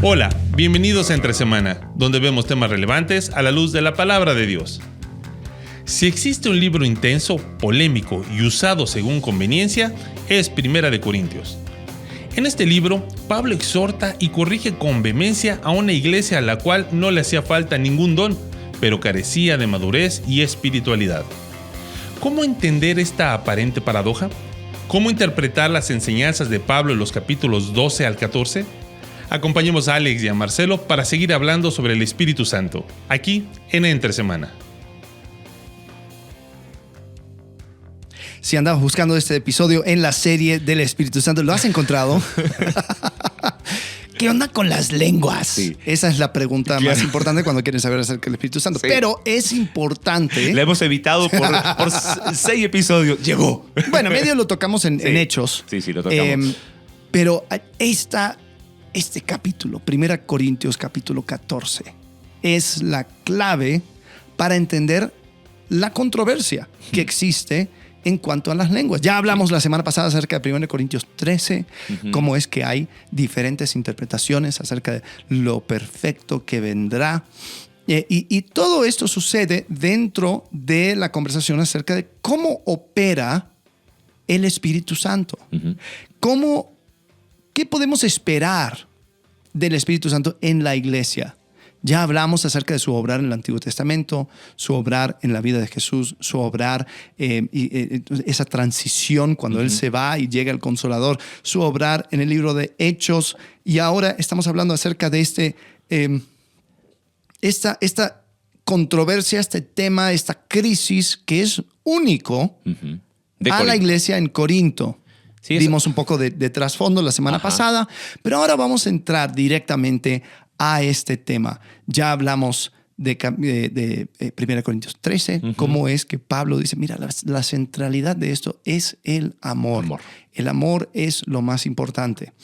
Hola, bienvenidos a Entre Semana, donde vemos temas relevantes a la luz de la palabra de Dios. Si existe un libro intenso, polémico y usado según conveniencia, es Primera de Corintios. En este libro, Pablo exhorta y corrige con vehemencia a una iglesia a la cual no le hacía falta ningún don, pero carecía de madurez y espiritualidad. ¿Cómo entender esta aparente paradoja? ¿Cómo interpretar las enseñanzas de Pablo en los capítulos 12 al 14? Acompañemos a Alex y a Marcelo para seguir hablando sobre el Espíritu Santo, aquí en Entre Semana. Si andabas buscando este episodio en la serie del Espíritu Santo, ¿lo has encontrado? ¿Qué onda con las lenguas? Sí. Esa es la pregunta más importante cuando quieren saber acerca del Espíritu Santo. Sí. Pero es importante. La hemos evitado por 6 episodios. Llegó. Bueno, medio lo tocamos en Hechos. Sí, lo tocamos. Pero este capítulo, 1 Corintios capítulo 14, es la clave para entender la controversia que existe en cuanto a las lenguas. Ya hablamos la semana pasada acerca de 1 Corintios 13, cómo es que hay diferentes interpretaciones acerca de lo perfecto que vendrá. Y todo esto sucede dentro de la conversación acerca de cómo opera el Espíritu Santo. ¿Qué podemos esperar del Espíritu Santo en la iglesia? Ya hablamos acerca de su obrar en el Antiguo Testamento, su obrar en la vida de Jesús, su obrar, esa transición cuando Él se va y llega el Consolador, su obrar en el libro de Hechos. Y ahora estamos hablando acerca de esta controversia, este tema, esta crisis que es único a la iglesia en Corinto. Sí, dimos un poco de trasfondo la semana pasada, pero ahora vamos a entrar directamente a este tema. Ya hablamos de 1 Corintios 13, cómo es que Pablo dice, mira, la centralidad de esto es el amor. El amor es lo más importante.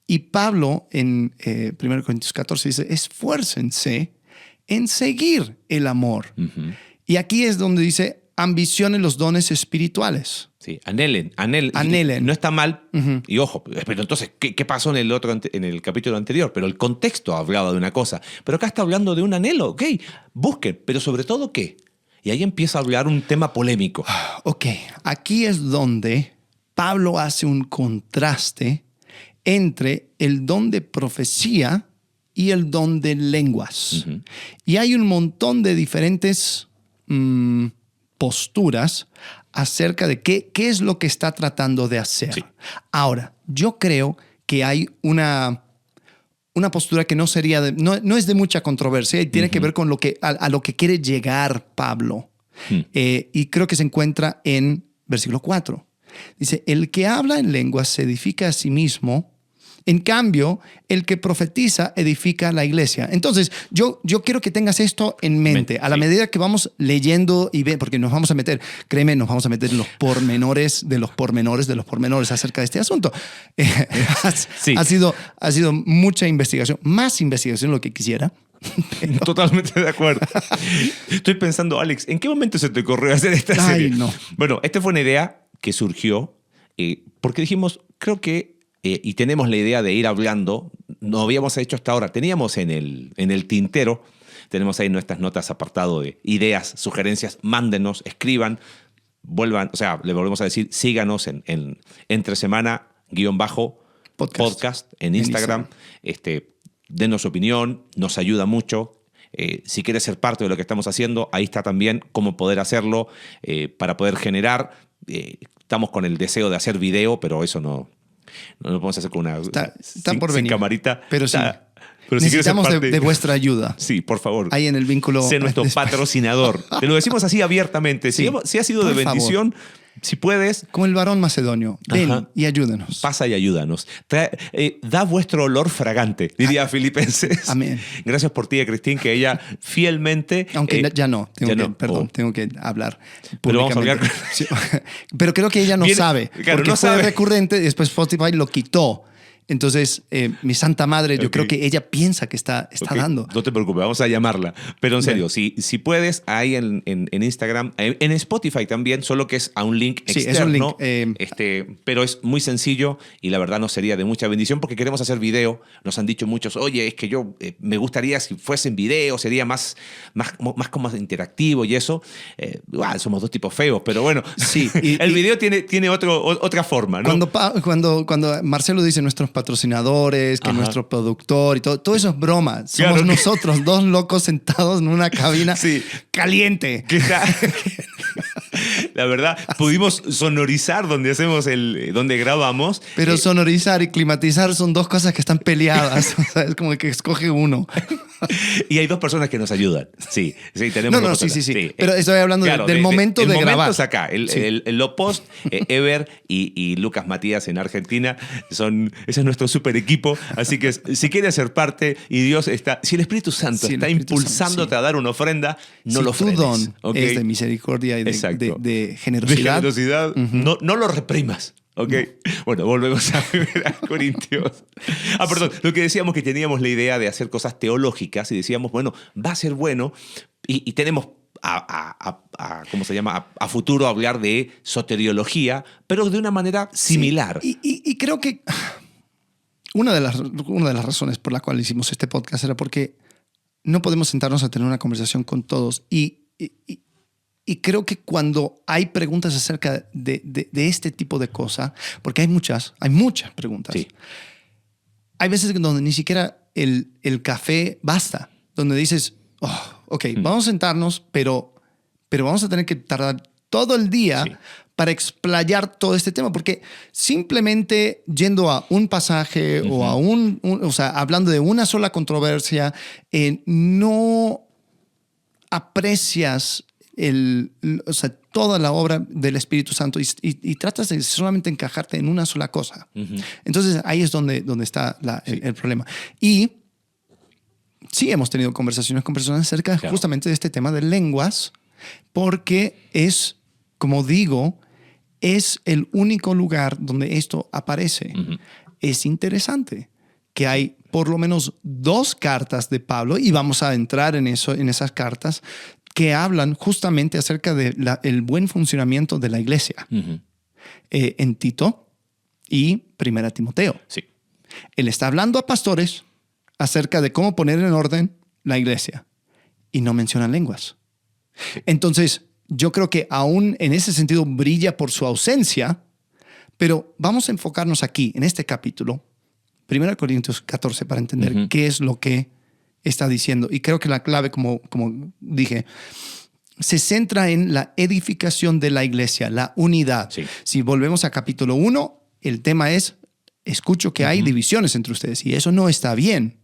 Y Pablo en 1 Corintios 14 dice, esfuércense en seguir el amor. Y aquí es donde dice, ambicionen los dones espirituales. Sí, anhelen. No está mal. Y ojo, pero entonces, ¿qué pasó en el capítulo anterior? Pero el contexto hablaba de una cosa. Pero acá está hablando de un anhelo. Ok, busquen, pero sobre todo, ¿qué? Y ahí empieza a hablar un tema polémico. Ok, aquí es donde Pablo hace un contraste entre el don de profecía y el don de lenguas. Y hay un montón de diferentes posturas acerca de qué es lo que está tratando de hacer. Sí. Ahora, yo creo que hay una postura que no es de mucha controversia y tiene que ver con a lo que quiere llegar Pablo. Y creo que se encuentra en versículo 4. Dice, el que habla en lenguas se edifica a sí mismo. En cambio, el que profetiza edifica la iglesia. Entonces, yo quiero que tengas esto en mente. A la medida que vamos leyendo y porque nos vamos a meter, créeme, nos vamos a meter en los pormenores de los pormenores acerca de este asunto. Ha sido mucha investigación, más investigación de lo que quisiera. Pero... Totalmente de acuerdo. Estoy pensando, Alex, ¿en qué momento se te ocurrió hacer esta serie? No. Bueno, esta fue una idea que surgió porque dijimos, creo que y tenemos la idea de ir hablando, no habíamos hecho hasta ahora, teníamos en el tintero, tenemos ahí nuestras notas apartado de ideas, sugerencias, mándenos, escriban, le volvemos a decir, síganos en Entre Semana _podcast en Instagram. Denos su opinión, nos ayuda mucho. Si quieres ser parte de lo que estamos haciendo, ahí está también cómo poder hacerlo para poder generar. Estamos con el deseo de hacer video, pero eso no lo podemos hacer con una sin camarita. Pero sí. Pero necesitamos si de vuestra ayuda. Sí, por favor. Ahí en el vínculo. Sé nuestro patrocinador. Te lo decimos así abiertamente. Sí. Si ha sido de bendición, favor. Si puedes. Como el varón macedonio. Ven y ayúdanos. Pasa y ayúdanos. Da vuestro olor fragante, diría Filipenses. Amén. Gracias por ti, Cristín, que ella fielmente. Aunque tengo que hablar. Pero vamos a hablar. Sí. Pero creo que ella no sabe. Claro, porque no fue sabe. Recurrente y después Spotify lo quitó. Entonces, mi Santa Madre, yo creo que ella piensa que está dando. No te preocupes, vamos a llamarla. Pero en serio, si puedes, ahí en Instagram, en Spotify también, solo que es a un link externo. Es un link. Pero es muy sencillo y la verdad nos sería de mucha bendición porque queremos hacer video. Nos han dicho muchos, oye, es que yo me gustaría si fuese en video, sería más como interactivo y eso. Somos dos tipos feos, pero bueno, sí, el video tiene otra forma, ¿no? Cuando Marcelo dice nuestros patrocinadores, que nuestro productor y todo eso es broma. Somos nosotros, dos locos sentados en una cabina caliente. La verdad, pudimos sonorizar donde grabamos. Pero sonorizar y climatizar son dos cosas que están peleadas. O sea, es como que escoge uno. Y hay dos personas que nos ayudan. Sí, tenemos sí. Pero estoy hablando del momento de grabar. El momento es acá. El Lopost, Ever y Lucas Matías en Argentina. Ese es nuestro super equipo. Así que si quieres ser parte y Dios está... Si el Espíritu Santo está impulsándote a dar una ofrenda, no lo frenes. Si tu don es de misericordia y de generosidad. De generosidad, no lo reprimas. ¿Ok? No. Bueno, volvemos a 1 Corintios. Perdón. Lo que decíamos que teníamos la idea de hacer cosas teológicas y decíamos, bueno, va a ser bueno y tenemos ¿cómo se llama? A futuro hablar de soteriología, pero de una manera similar. Sí. Y creo que una de las razones por la cual hicimos este podcast era porque no podemos sentarnos a tener una conversación con todos y creo que cuando hay preguntas acerca de este tipo de cosas, porque hay muchas preguntas, hay veces donde ni siquiera el café basta, donde dices, vamos a sentarnos, pero vamos a tener que tardar todo el día para explayar todo este tema, porque simplemente yendo a un pasaje o a o sea, hablando de una sola controversia, no aprecias toda la obra del Espíritu Santo y tratas de solamente encajarte en una sola cosa. Entonces ahí es donde está el problema. Y sí hemos tenido conversaciones con personas acerca justamente de este tema de lenguas, porque es, como digo, es el único lugar donde esto aparece. Es interesante que hay por lo menos 2 cartas de Pablo, y vamos a entrar en esas cartas, que hablan justamente acerca del buen funcionamiento de la iglesia. En Tito y 1 Timoteo. Sí. Él está hablando a pastores acerca de cómo poner en orden la iglesia y no menciona lenguas. Entonces, yo creo que aún en ese sentido brilla por su ausencia, pero vamos a enfocarnos aquí, en este capítulo, 1 Corintios 14, para entender qué es lo que está diciendo. Y creo que la clave, como dije, se centra en la edificación de la iglesia, la unidad. Sí. Si volvemos a capítulo 1, el tema es, escucho que hay divisiones entre ustedes y eso no está bien.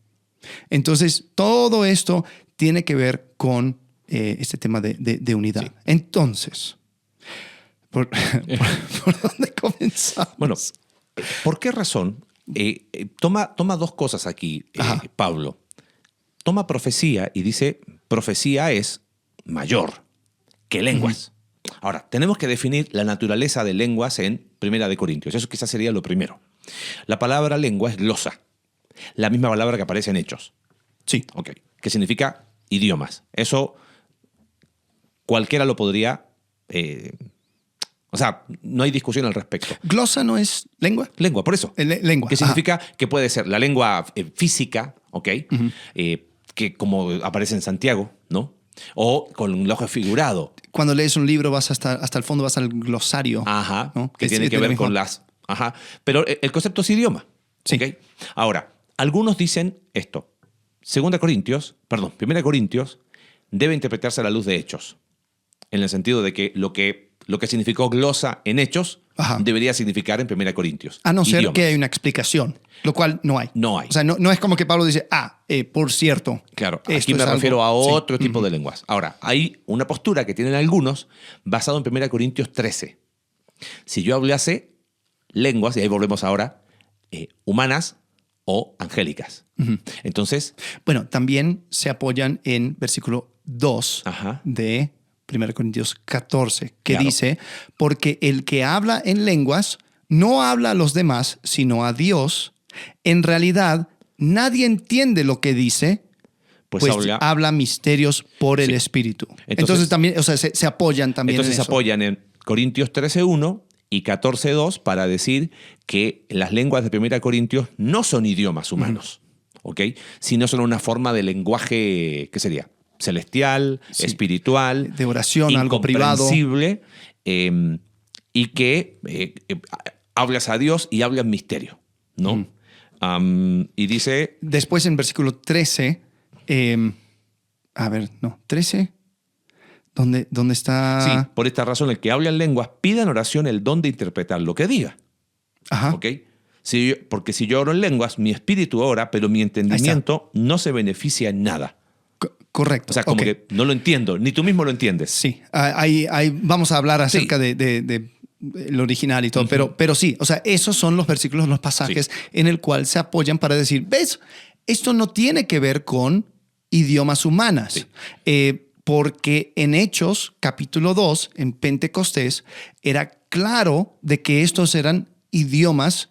Entonces, todo esto tiene que ver con este tema de unidad. Sí. Entonces, ¿por dónde comenzamos? Bueno, ¿por qué razón? Toma 2 cosas aquí, Pablo. Toma profecía y dice, profecía es mayor que lenguas. Ahora, tenemos que definir la naturaleza de lenguas en 1 Corintios. Eso quizás sería lo primero. La palabra lengua es glosa, la misma palabra que aparece en Hechos. Sí. Ok. Que significa idiomas. Eso cualquiera lo podría... o sea, no hay discusión al respecto. ¿Glosa no es lengua? Lengua, por eso. Lengua. Que significa que puede ser la lengua física, ¿ok? Que como aparece en Santiago, ¿no? O con un lenguaje figurado. Cuando lees un libro vas hasta el fondo, vas al glosario. ¿No? Que tiene que ver con las... Pero el concepto es idioma. Sí. ¿Okay? Ahora, algunos dicen esto. 1 Corintios debe interpretarse a la luz de Hechos. En el sentido de que lo que significó glosa en Hechos debería significar en 1 Corintios. A no ser que hay una explicación, lo cual no hay. No hay. O sea, no es como que Pablo dice, por cierto. Claro, aquí me refiero a otro tipo de lenguas. Ahora, hay una postura que tienen algunos basado en 1 Corintios 13. Si yo hablase lenguas, y ahí volvemos ahora, humanas o angélicas. Entonces... Bueno, también se apoyan en versículo 2 de 1 Corintios 14, que dice, porque el que habla en lenguas no habla a los demás, sino a Dios, En realidad, nadie entiende lo que dice, pues habla misterios por el Espíritu. Entonces también, o sea, se apoyan también en eso. Entonces se apoyan en Corintios 13:1 y 14:2 para decir que las lenguas de 1 Corintios no son idiomas humanos, ¿ok? Sino son una forma de lenguaje, ¿qué sería? Celestial, espiritual, de oración, algo privado. Incomprensible, y que hablas a Dios y hablas misterio, ¿no? Y dice... Después en versículo 13, 13, ¿dónde está? Sí, por esta razón, el que habla en lenguas, pida en oración el don de interpretar lo que diga. Ajá. ¿Ok? Porque si yo oro en lenguas, mi espíritu ora, pero mi entendimiento no se beneficia en nada. Correcto. O sea, como que no lo entiendo, ni tú mismo lo entiendes. Sí, vamos a hablar acerca de el original y todo, pero sí, o sea, esos son los versículos, los pasajes en el cual se apoyan para decir, ¿ves? Esto no tiene que ver con idiomas humanas, porque en Hechos, capítulo 2, en Pentecostés, era claro de que estos eran idiomas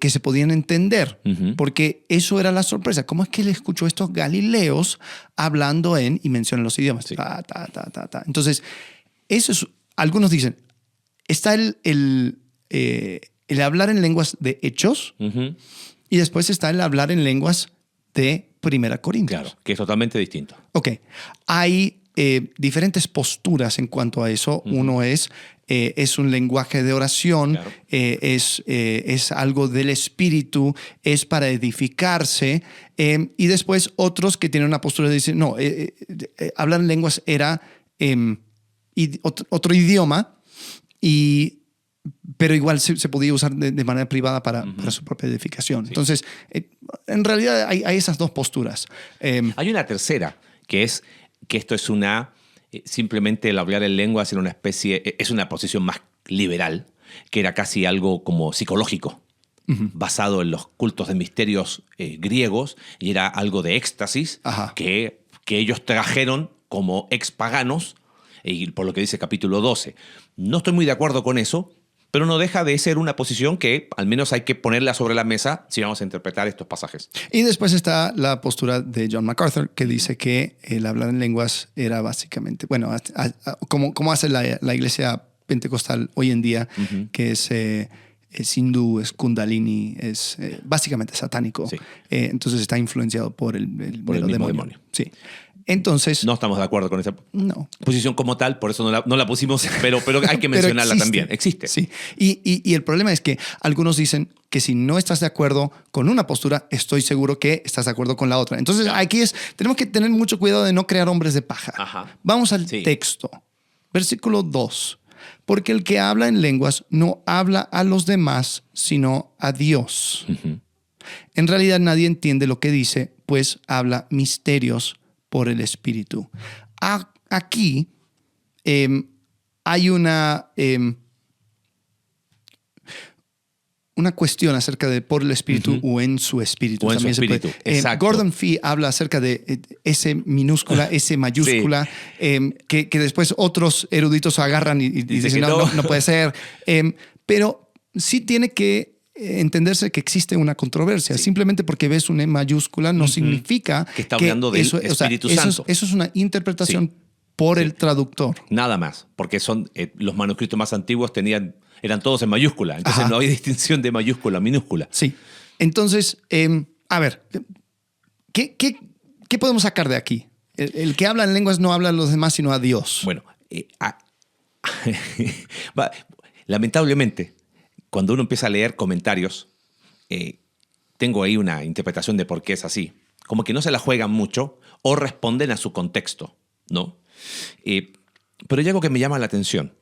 que se podían entender, porque eso era la sorpresa. ¿Cómo es que le escuchó a estos galileos hablando y mencionan los idiomas? Sí. Entonces, eso es, algunos dicen, está el hablar en lenguas de Hechos y después está el hablar en lenguas de 1 Corintios. Claro, que es totalmente distinto. Ok, hay diferentes posturas en cuanto a eso. Uno es un lenguaje de oración, Claro. es algo del espíritu, es para edificarse. Y después otros que tienen una postura de decir, no, hablar en lenguas era otro idioma, pero igual se podía usar de manera privada para su propia edificación. Sí. Entonces, en realidad hay esas dos posturas. Hay una tercera, que es que esto es simplemente el hablar en lenguas era una especie, es una posición más liberal, que era casi algo como psicológico, basado en los cultos de misterios griegos, y era algo de éxtasis que ellos trajeron como expaganos, y por lo que dice capítulo 12. No estoy muy de acuerdo con eso, pero no deja de ser una posición que al menos hay que ponerla sobre la mesa si vamos a interpretar estos pasajes. Y después está la postura de John MacArthur, que dice que el hablar en lenguas era básicamente, bueno, como hace la iglesia pentecostal hoy en día, que es hindú, es kundalini, es básicamente satánico. Sí. Entonces está influenciado por el mismo demonio. Sí. Entonces, no estamos de acuerdo con esa posición como tal, por eso no la pusimos, pero hay que mencionarla también. Existe. Sí. Y el problema es que algunos dicen que si no estás de acuerdo con una postura, estoy seguro que estás de acuerdo con la otra. Entonces, aquí tenemos que tener mucho cuidado de no crear hombres de paja. Vamos al texto. Versículo 2. Porque el que habla en lenguas no habla a los demás, sino a Dios. En realidad nadie entiende lo que dice, pues habla misterios por el Espíritu. Aquí hay una cuestión acerca de por el Espíritu o en su Espíritu. O en su Espíritu, exacto. Gordon Fee habla acerca de S minúscula, S mayúscula, que después otros eruditos agarran y dicen no puede ser. Pero sí tiene que entenderse que existe una controversia. Simplemente porque ves una E mayúscula no significa que está hablando del Espíritu Santo. Eso es una interpretación por el traductor. Nada más, porque son los manuscritos más antiguos eran todos en mayúscula. Entonces no hay distinción de mayúscula a minúscula. Sí. Entonces, a ver, ¿qué podemos sacar de aquí? El que habla en lenguas no habla a los demás, sino a Dios. Bueno, lamentablemente, cuando uno empieza a leer comentarios, tengo ahí una interpretación de por qué es así. Como que no se la juegan mucho o responden a su contexto, ¿no? Pero hay algo que me llama la atención.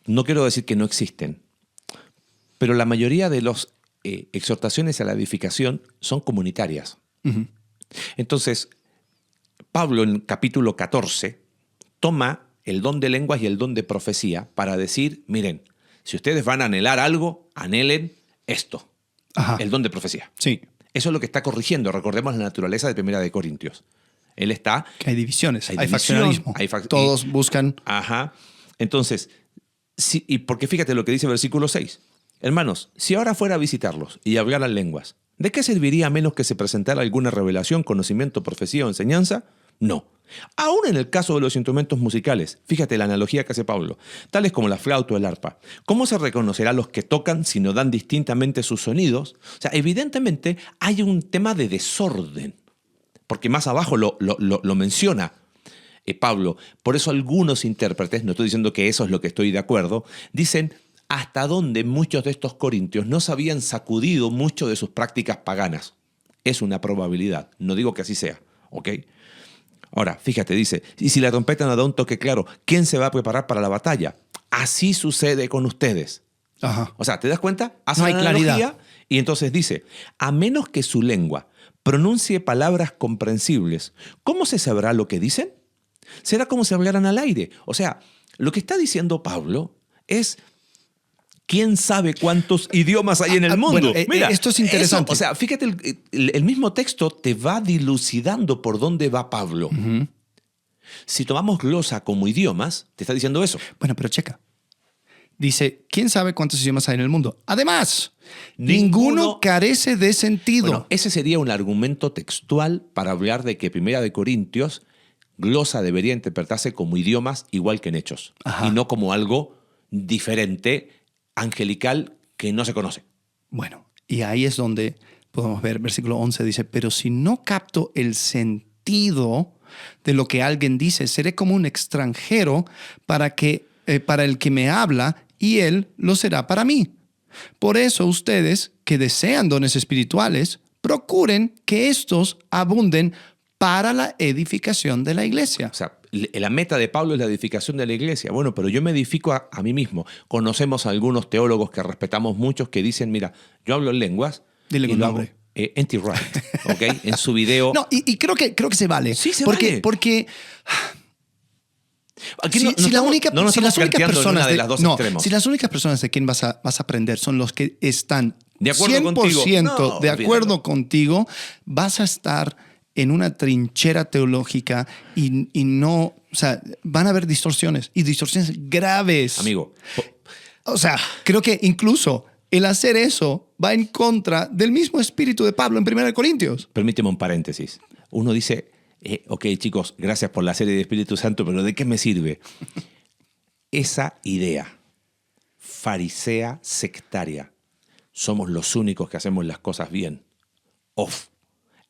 No quiero decir que no existen, pero la mayoría de las exhortaciones a la edificación son comunitarias. Entonces, Pablo en capítulo 14 toma el don de lenguas y el don de profecía para decir, miren, si ustedes van a anhelar algo, anhelen esto, el don de profecía. Sí. Eso es lo que está corrigiendo. Recordemos la naturaleza de 1 Corintios. Él está... Que hay divisiones, hay faccionalismo. Todos buscan... Entonces, sí, y porque fíjate lo que dice el versículo 6. Hermanos, si ahora fuera a visitarlos y hablaran lenguas, ¿de qué serviría a menos que se presentara alguna revelación, conocimiento, profecía o enseñanza? No. Aún en el caso de los instrumentos musicales, fíjate la analogía que hace Pablo, tales como la flauta o el arpa. ¿Cómo se reconocerá a los que tocan si no dan distintamente sus sonidos? O sea, evidentemente hay un tema de desorden, porque más abajo lo menciona Pablo. Por eso algunos intérpretes, no estoy diciendo que eso es lo que estoy de acuerdo, dicen hasta dónde muchos de estos corintios no se habían sacudido mucho de sus prácticas paganas. Es una probabilidad, no digo que así sea, ¿ok? Ahora, fíjate, dice, y si la trompeta no da un toque claro, ¿quién se va a preparar para la batalla? Así sucede con ustedes. Ajá. O sea, ¿te das cuenta? Hace No hay una claridad. analogía y entonces dice, a menos que su lengua pronuncie palabras comprensibles, ¿cómo se sabrá lo que dicen? Será como si hablaran al aire. O sea, lo que está diciendo Pablo es, ¿quién sabe cuántos idiomas hay en el mundo? Bueno, Mira, esto es interesante. eso, o sea, fíjate, el mismo texto te va dilucidando por dónde va Pablo. Ujú. Si tomamos glosa como idiomas, te está diciendo eso. Bueno, pero checa. Dice, ¿quién sabe cuántos idiomas hay en el mundo? Además, Ninguno ninguno carece de sentido. Bueno, ese sería un argumento textual para hablar de que Primera de Corintios, glosa debería interpretarse como idiomas igual que en Hechos. Ajá. Y no como algo diferente, angelical, que no se conoce. Bueno, y ahí es donde podemos ver, versículo 11 dice, pero si no capto el sentido de lo que alguien dice, seré como un extranjero para el que me habla y él lo será para mí. Por eso ustedes que desean dones espirituales, procuren que estos abunden para la edificación de la iglesia. O sea, la meta de Pablo es la edificación de la iglesia. Bueno, pero yo me edifico a mí mismo. Conocemos a algunos teólogos que respetamos muchos que dicen, mira, yo hablo en lenguas. Dile y con lo nombre. hago, N.T. Wright, ¿ok? En su video. No, y creo que se vale. Sí, se porque, vale. Porque Aquí si, no si la estamos- única, no nos si las estamos únicas planteando en personas una de las dos extremos. si las únicas personas de quien vas a aprender son los que están De acuerdo 100% contigo. No, de acuerdo olvídalo. contigo, vas a estar en una trinchera teológica y no, o sea, van a haber distorsiones y distorsiones graves. Amigo, O sea, creo que incluso el hacer eso va en contra del mismo espíritu de Pablo en 1 Corintios. permíteme un paréntesis. Uno dice, ok, chicos, gracias por la serie de Espíritu Santo, pero ¿de qué me sirve? Esa idea farisea sectaria, somos los únicos que hacemos las cosas bien,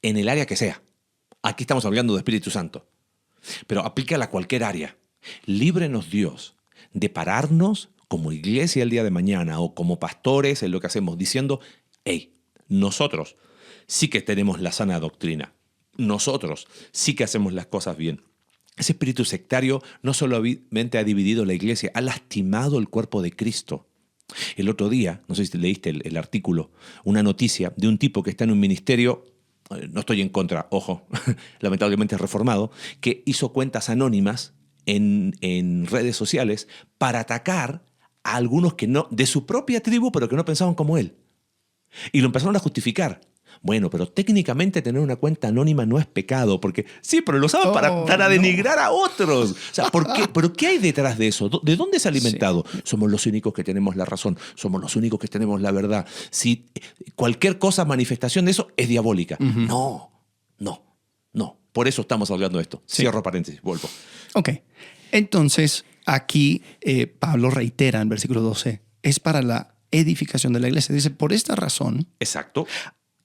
en el área que sea. Aquí estamos hablando de Espíritu Santo, pero aplícala a cualquier área. Líbrenos Dios de pararnos como iglesia el día de mañana o como pastores en lo que hacemos diciendo, hey, nosotros sí que tenemos la sana doctrina. Nosotros sí que hacemos las cosas bien. Ese espíritu sectario no solamente ha dividido la iglesia, ha lastimado el cuerpo de Cristo. El otro día, no sé si leíste el artículo, una noticia de un tipo que está en un ministerio, no estoy en contra, ojo, lamentablemente reformado, que hizo cuentas anónimas en redes sociales para atacar a algunos que no, de su propia tribu, pero que no pensaban como él. Y lo empezaron a justificar. Bueno, pero técnicamente tener una cuenta anónima no es pecado, porque sí, pero lo usaban para denigrar a otros. O sea, ¿por qué? ¿Pero qué hay detrás de eso? ¿De dónde se ha alimentado? Sí. Somos los únicos que tenemos la razón, somos los únicos que tenemos la verdad. Si cualquier cosa, manifestación de eso, es diabólica. No. Por eso estamos hablando de esto. Sí. Cierro paréntesis, vuelvo. Ok. Entonces, aquí Pablo reitera en versículo 12, es para la edificación de la iglesia. Dice, por esta razón, exacto,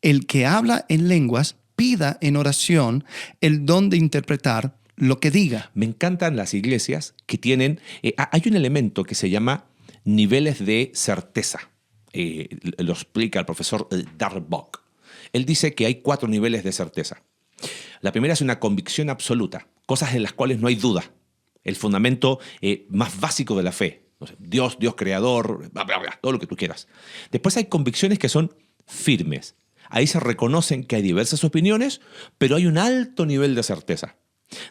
el que habla en lenguas pida en oración el don de interpretar lo que diga. Me encantan las iglesias que tienen, hay un elemento que se llama niveles de certeza. Lo explica el profesor Darbock. Él dice que hay 4 niveles de certeza. La primera es una convicción absoluta, cosas en las cuales no hay duda. El fundamento más básico de la fe. No sé, Dios creador, bla, bla, bla, todo lo que tú quieras. Después hay convicciones que son firmes. Ahí se reconocen que hay diversas opiniones, pero hay un alto nivel de certeza.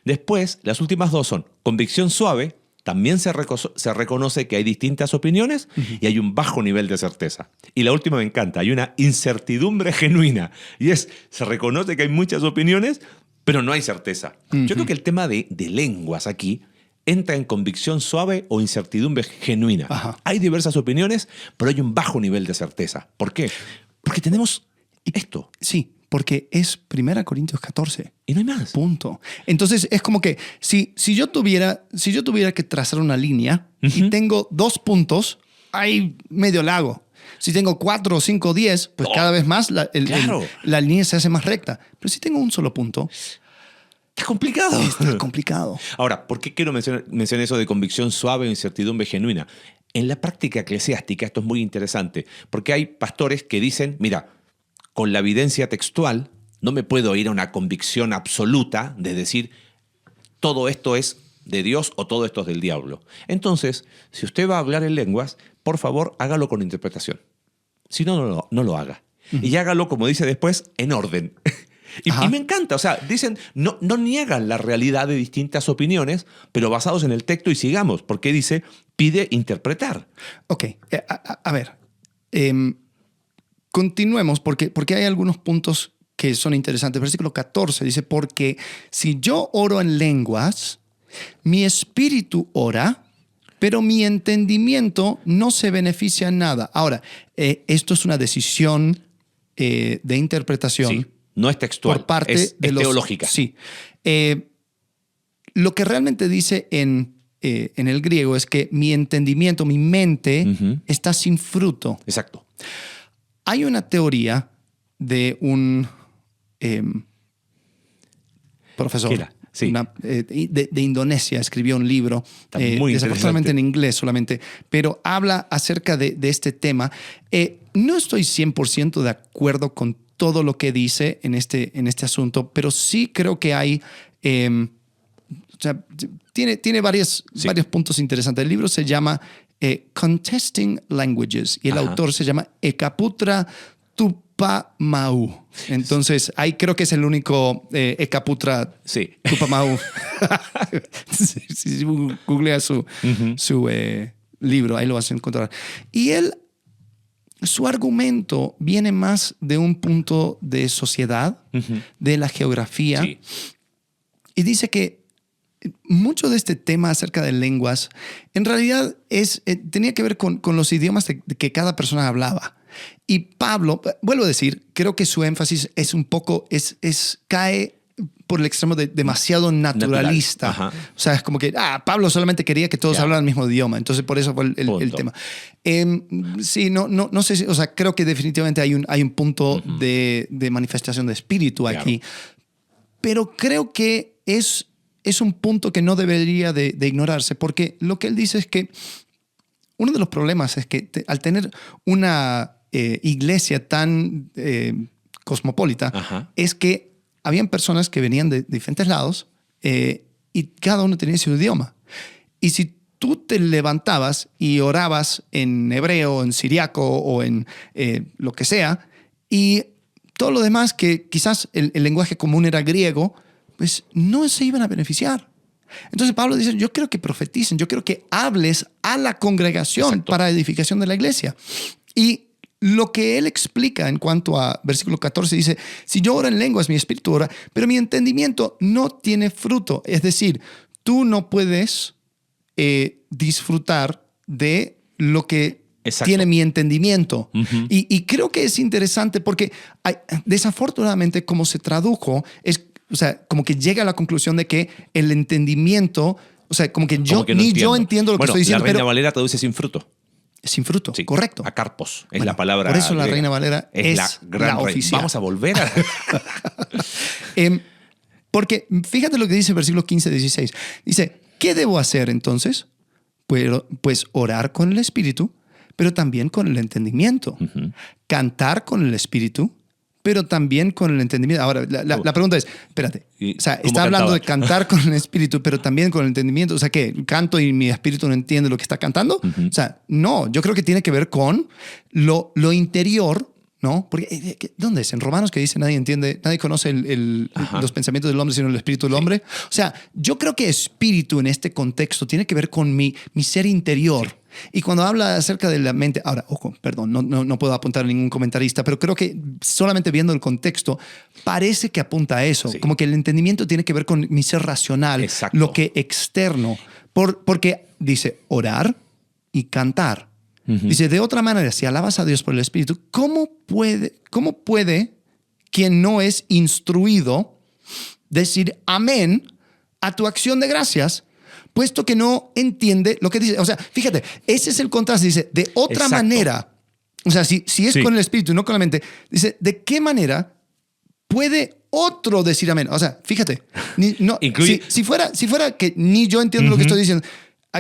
Después, las últimas 2 son convicción suave, también se reconoce que hay distintas opiniones y hay un bajo nivel de certeza. Y la última me encanta, hay una incertidumbre genuina. Y se reconoce que hay muchas opiniones, pero no hay certeza. Yo creo que el tema de lenguas aquí entra en convicción suave o incertidumbre genuina. Ajá. Hay diversas opiniones, pero hay un bajo nivel de certeza. ¿Por qué? Porque tenemos esto Sí, porque es 1 Corintios 14. y no hay más. Punto. Entonces es como que si yo tuviera que trazar una línea y tengo 2 puntos, hay medio lago. Si tengo 4, 5, 10, pues cada vez más claro. la línea se hace más recta. Pero si tengo un solo punto, Está complicado. está complicado. Ahora, ¿por qué quiero mencionar eso de convicción suave o incertidumbre genuina? En la práctica eclesiástica esto es muy interesante, porque hay pastores que dicen, mira, con la evidencia textual no me puedo ir a una convicción absoluta de decir todo esto es de Dios o todo esto es del diablo. Entonces, si usted va a hablar en lenguas, por favor, hágalo con interpretación. Si no, no lo haga. Y hágalo, como dice después, en orden. Y me encanta, o sea, dicen, no niegan la realidad de distintas opiniones, pero basados en el texto y sigamos, porque dice, pide interpretar. Ok, a ver, continuemos porque hay algunos puntos que son interesantes. Versículo 14 dice, porque si yo oro en lenguas, mi espíritu ora, pero mi entendimiento no se beneficia en nada. Ahora, esto es una decisión de interpretación. Sí, no es textual, Por parte es de los, teológica. Sí. Lo que realmente dice en el griego es que mi entendimiento, mi mente, está sin fruto. Exacto. Hay una teoría de un profesor Sí. de Indonesia, escribió un libro, muy desafortunadamente interesante. en inglés solamente, pero habla acerca de este tema. No estoy 100% de acuerdo con todo lo que dice en este asunto, pero sí creo que hay... o sea, tiene varios puntos interesantes. El libro se llama Contesting Languages y el autor se llama Ekaputra Tupamau. Entonces, ahí creo que es el único Ekaputra Tupamau. Si googlea su libro, ahí lo vas a encontrar. Y su argumento viene más de un punto de sociedad, de la geografía, y dice que mucho de este tema acerca de lenguas en realidad tenía que ver con los idiomas que cada persona hablaba. Y Pablo, vuelvo a decir, creo que su énfasis es un poco, cae por el extremo de demasiado naturalista. O sea, es como que Pablo solamente quería que todos hablaran el mismo idioma. Entonces, por eso fue el tema. Sí, no sé, o sea, creo que definitivamente hay un punto de manifestación de espíritu aquí. Pero creo que es un punto que no debería de ignorarse, porque lo que él dice es que uno de los problemas es que al tener una iglesia tan cosmopolita, es que habían personas que venían de diferentes lados y cada uno tenía su idioma. Y si tú te levantabas y orabas en hebreo, en siriaco o en lo que sea, y todo lo demás que quizás el lenguaje común era griego, pues no se iban a beneficiar. Entonces Pablo dice, yo quiero que profeticen, yo quiero que hables a la congregación para edificación de la iglesia. Y lo que él explica en cuanto a versículo 14 dice, si yo oro en lenguas, mi espíritu ora, pero mi entendimiento no tiene fruto. Es decir, tú no puedes disfrutar de lo que tiene mi entendimiento. Y creo que es interesante porque desafortunadamente como se tradujo, o sea, como que llega a la conclusión de que el entendimiento, o sea, como que yo entiendo lo que estoy diciendo. La Reina Valera traduce sin fruto. Sin fruto, correcto. Acarpos es la palabra. Por eso la griega. Reina Valera es la oficial. Vamos a volver a... Porque fíjate lo que dice el versículo 15-16. Dice, ¿qué debo hacer entonces? Pues orar con el espíritu, pero también con el entendimiento. Cantar con el espíritu, pero también con el entendimiento. Ahora, la pregunta es, espérate, o sea, está hablando de cantar con el espíritu, pero también con el entendimiento. O sea, ¿qué? ¿Canto y mi espíritu no entiende lo que está cantando? O sea, no, yo creo que tiene que ver con lo interior, ¿no? Porque, ¿dónde es? En Romanos que dice, nadie conoce los pensamientos del hombre sino el espíritu del hombre. O sea, yo creo que espíritu en este contexto tiene que ver con mi ser interior. Y cuando habla acerca de la mente, ahora, ojo, perdón, no puedo apuntar a ningún comentarista, pero creo que solamente viendo el contexto, parece que apunta a eso. Como que el entendimiento tiene que ver con mi ser racional, lo que externo. Porque dice orar y cantar. Dice, de otra manera, si alabas a Dios por el Espíritu, ¿cómo puede quien no es instruido decir amén a tu acción de gracias, puesto que no entiende lo que dice? O sea, fíjate, ese es el contraste. Dice, de otra Exacto. manera, o sea, si es Sí. con el Espíritu y no con la mente, dice, ¿de qué manera puede otro decir amén? O sea, fíjate, Incluye- si fuera que ni yo entiendo lo que estoy diciendo,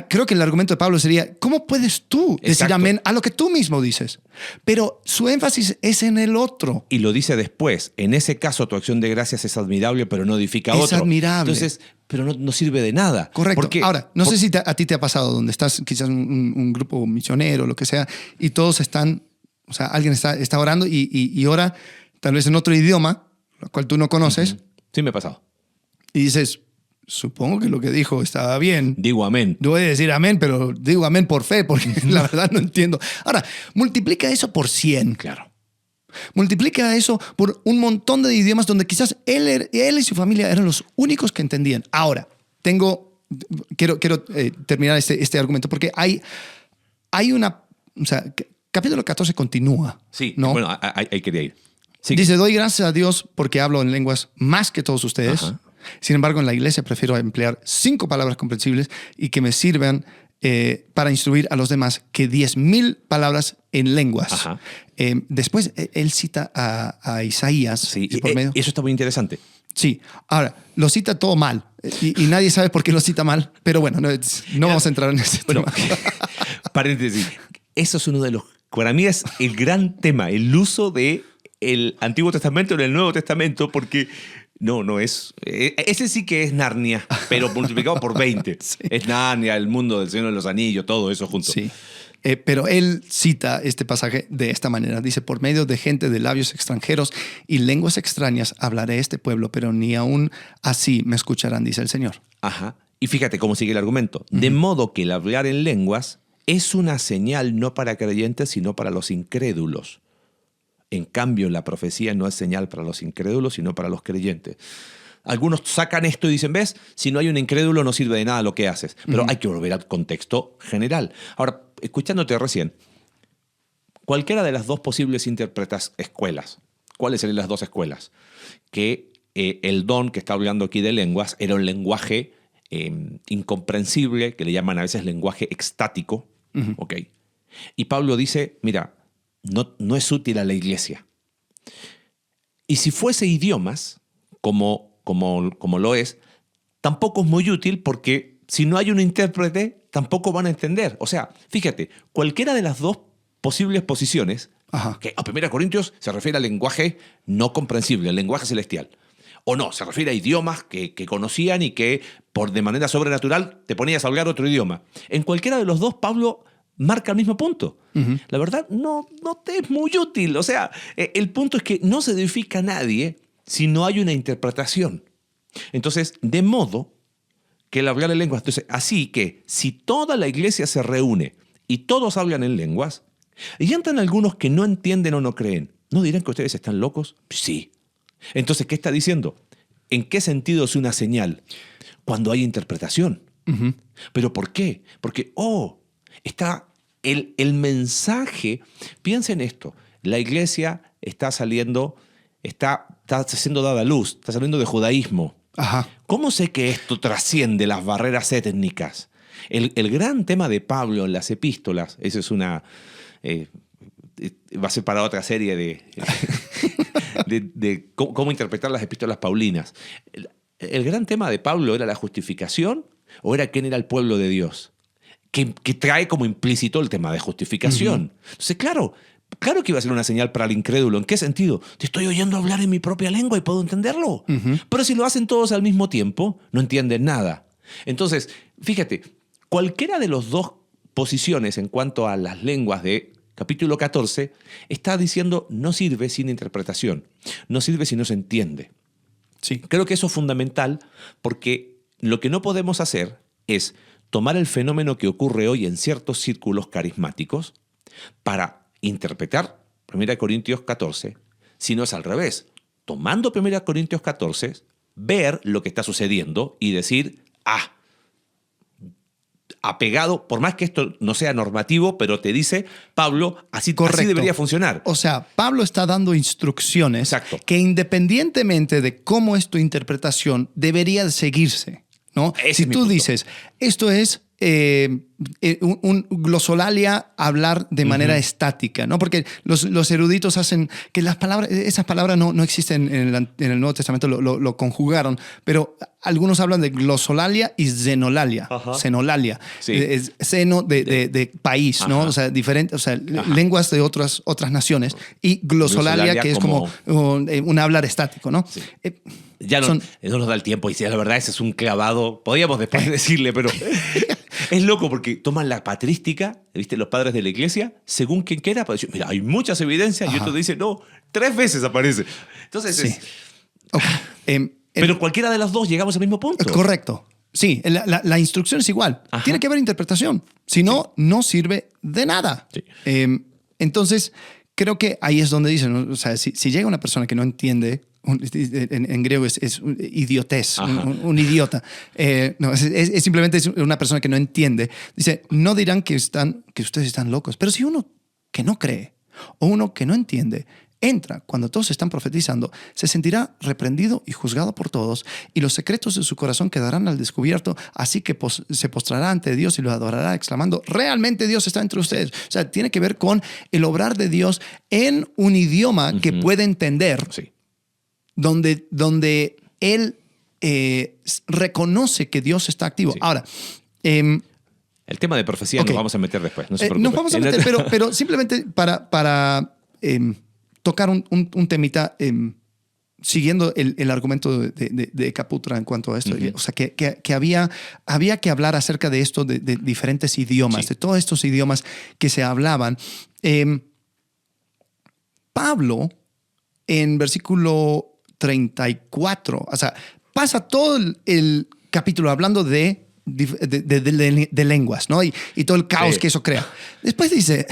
creo que el argumento de Pablo sería, ¿cómo puedes tú decir Exacto. amén a lo que tú mismo dices? Pero su énfasis es en el otro. Y lo dice después. En ese caso, tu acción de gracias es admirable, pero no edifica a Es otro. admirable. Entonces, pero no sirve de nada. Correcto. Porque, Ahora, no sé si a ti te ha pasado donde estás quizás un grupo misionero o lo que sea y todos están, o sea, alguien está orando y ora tal vez en otro idioma, lo cual tú no conoces, Sí me ha pasado. y dices, supongo que lo que dijo estaba bien. Digo amén. No voy a decir amén, pero digo amén por fe, porque la verdad no entiendo. Ahora, multiplica eso por 100. Claro. Multiplica eso por un montón de idiomas donde quizás él y su familia eran los únicos que entendían. Ahora, quiero terminar este argumento porque hay una, o sea, capítulo 14 continúa. Sí, ¿no? bueno, ahí quería ir. Sí. Dice, doy gracias a Dios porque hablo en lenguas más que todos ustedes. Ajá. Sin embargo, en la iglesia prefiero emplear 5 palabras comprensibles y que me sirvan para instruir a los demás que 10,000 palabras en lenguas. Ajá. Después él cita a Isaías. Sí, y por medio. eso está muy interesante. Sí, ahora, lo cita todo mal y nadie sabe por qué lo cita mal, pero bueno, no vamos a entrar en ese Bueno, tema. paréntesis. Eso es uno de los... Para mí es el gran tema, el uso de el Antiguo Testamento en el Nuevo Testamento, porque no es... Ese sí que es Narnia, pero multiplicado por 20. Sí. Es Narnia, el mundo del Señor de los Anillos, todo eso junto. Sí. Pero él cita este pasaje de esta manera. Dice, por medio de gente de labios extranjeros y lenguas extrañas hablaré a este pueblo, pero ni aún así me escucharán, dice el Señor. Ajá. Y fíjate cómo sigue el argumento. De modo que el hablar en lenguas es una señal no para creyentes, sino para los incrédulos. En cambio, la profecía no es señal para los incrédulos, sino para los creyentes. Algunos sacan esto y dicen, ¿ves? Si no hay un incrédulo no sirve de nada lo que haces. Pero hay que volver al contexto general. Ahora, escuchándote recién, cualquiera de las dos posibles escuelas, ¿cuáles serían las dos escuelas? Que el don que está hablando aquí de lenguas era un lenguaje incomprensible, que le llaman a veces lenguaje extático. ¿Ok? Y Pablo dice, mira, no es útil a la iglesia. Y si fuese idiomas, como lo es, tampoco es muy útil porque si no hay un intérprete, tampoco van a entender. O sea, fíjate, cualquiera de las dos posibles posiciones, Ajá. que a 1 Corintios se refiere al lenguaje no comprensible, al lenguaje celestial. O no, se refiere a idiomas que conocían y que de manera sobrenatural te ponías a hablar otro idioma. En cualquiera de los dos, Pablo marca el mismo punto. La verdad, no te es muy útil. O sea, el punto es que no se edifica a nadie si no hay una interpretación. Entonces, de modo que el hablar en lenguas... Entonces, así que si toda la iglesia se reúne y todos hablan en lenguas, y entran algunos que no entienden o no creen, ¿no dirán que ustedes están locos? Sí. Entonces, ¿qué está diciendo? ¿En qué sentido es una señal? Cuando hay interpretación. ¿Pero por qué? Porque, está el mensaje. Piensa en esto. La iglesia está saliendo, está siendo dada a luz, está saliendo de judaísmo. Ajá. ¿Cómo sé que esto trasciende las barreras étnicas? El gran tema de Pablo en las epístolas, eso es una... va a ser para otra serie de cómo interpretar las epístolas paulinas. El gran tema de Pablo era la justificación o era quién era el pueblo de Dios, que trae como implícito el tema de justificación. Entonces, claro que iba a ser una señal para el incrédulo. ¿En qué sentido? Te estoy oyendo hablar en mi propia lengua y puedo entenderlo. Pero si lo hacen todos al mismo tiempo, no entienden nada. Entonces, fíjate, cualquiera de las dos posiciones en cuanto a las lenguas de capítulo 14 está diciendo no sirve sin interpretación, no sirve si no se entiende. Sí. Creo que eso es fundamental porque lo que no podemos hacer es tomar el fenómeno que ocurre hoy en ciertos círculos carismáticos para interpretar 1 Corintios 14, sino es al revés. Tomando 1 Corintios 14, ver lo que está sucediendo y decir, apegado, por más que esto no sea normativo, pero te dice, Pablo, así Correcto. debería funcionar. O sea, Pablo está dando instrucciones Exacto. que independientemente de cómo es tu interpretación, debería seguirse, ¿no? Ese Si es mi tú punto. dices, esto es un glosolalia hablar de manera estática, ¿no? Porque los eruditos hacen que esas palabras no existen en el Nuevo Testamento, lo conjugaron, pero algunos hablan de glosolalia y xenolalia. Ajá. Xenolalia. Sí. Es seno de país, ¿no? Ajá. O sea, diferente, o sea, Ajá. lenguas de otras naciones. Y glosolalia, Glosolalia que es como un hablar estático, ¿no? Sí. Eh, Ya no nos da el tiempo y si la verdad ese es un clavado. Podríamos después decirle, pero es loco porque toman la patrística, ¿viste? Los padres de la iglesia, según quien quiera, para decir, mira, hay muchas evidencias y Ajá. otro dice, no, 3 veces aparece. Entonces, Sí. Ok. pero cualquiera de las dos llegamos al mismo punto. Correcto. Sí, la instrucción es igual. Ajá. Tiene que haber interpretación. Si no, no sirve de nada. Sí. Entonces, creo que ahí es donde dicen, ¿no? O sea, si llega una persona que no entiende, en griego es un idiotez, un idiota. No, es simplemente es una persona que no entiende. Dice, no dirán que ustedes están locos, pero si uno que no cree o uno que no entiende entra cuando todos están profetizando, se sentirá reprendido y juzgado por todos, y los secretos de su corazón quedarán al descubierto, así que se postrará ante Dios y lo adorará, exclamando, realmente Dios está entre ustedes. O sea, tiene que ver con el obrar de Dios en un idioma que puede entender, Sí. donde él reconoce que Dios está activo. Sí. Ahora, El tema de profecía Ok. nos vamos a meter después. No se preocupe. nos vamos a meter, pero simplemente para tocar un temita, siguiendo el argumento de Caputra en cuanto a esto. O sea, que había que hablar acerca de esto, de diferentes idiomas, Sí. de todos estos idiomas que se hablaban. Pablo, en versículo 34, o sea, pasa todo el capítulo hablando de lenguas, ¿no? Y todo el caos Sí. que eso crea. Después dice,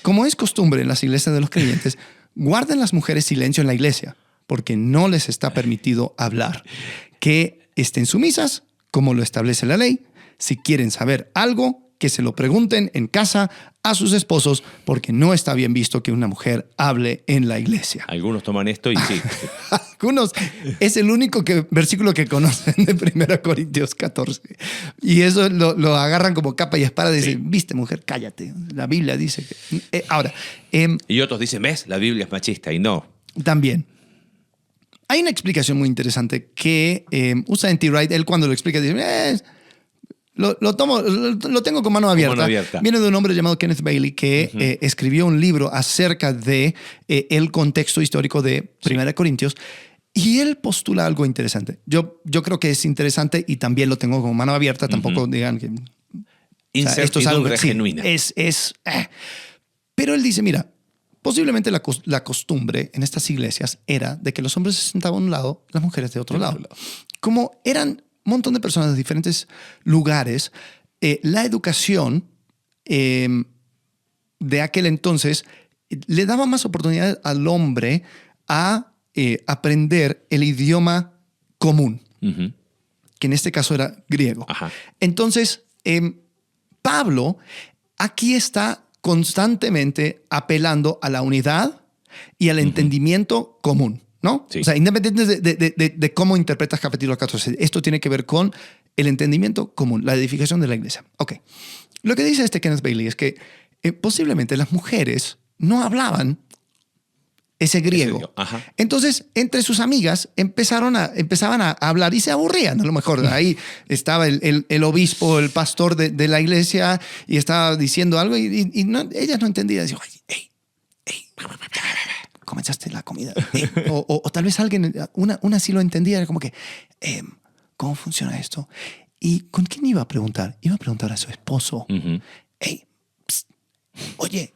como es costumbre en las iglesias de los creyentes, guarden las mujeres silencio en la iglesia, porque no les está permitido hablar. Que estén sumisas, como lo establece la ley. Si quieren saber algo, que se lo pregunten en casa a sus esposos, porque no está bien visto que una mujer hable en la iglesia. Algunos toman esto y sí. Algunos es el único versículo que conocen de 1 Corintios 14. Y eso lo agarran como capa y espada y dicen, viste mujer, cállate. La Biblia dice que... ahora, Y otros dicen, ¿ves? La Biblia es machista y no. también. Hay una explicación muy interesante que usa N.T. Wright. Él cuando lo explica dice, lo tengo con mano abierta. Viene de un hombre llamado Kenneth Bailey que escribió un libro acerca de el contexto histórico de 1 Corintios. Y él postula algo interesante. Yo creo que es interesante y también lo tengo con mano abierta. Tampoco digan que... Esto es algo genuina. Pero él dice, mira, posiblemente la costumbre en estas iglesias era de que los hombres se sentaban a un lado, las mujeres de otro lado. Como eran un montón de personas de diferentes lugares, la educación de aquel entonces le daba más oportunidad al hombre a aprender el idioma común, que en este caso era griego. Ajá. Entonces, Pablo aquí está constantemente apelando a la unidad y al entendimiento común, ¿no? Sí. O sea, independientemente de cómo interpretas capítulo 14, esto tiene que ver con el entendimiento común, la edificación de la iglesia. Ok. Lo que dice Kenneth Bailey es que posiblemente las mujeres no hablaban ese griego. Ajá. Entonces, entre sus amigas empezaban a hablar y se aburrían. A lo mejor ahí estaba el obispo, el pastor de la iglesia y estaba diciendo algo y ellas no entendían. Decían, hey, comenzaste la comida. O tal vez alguien, una sí lo entendía, era como que, ¿cómo funciona esto? ¿Y con quién iba a preguntar? Iba a preguntar a su esposo. Hey, psst, oye,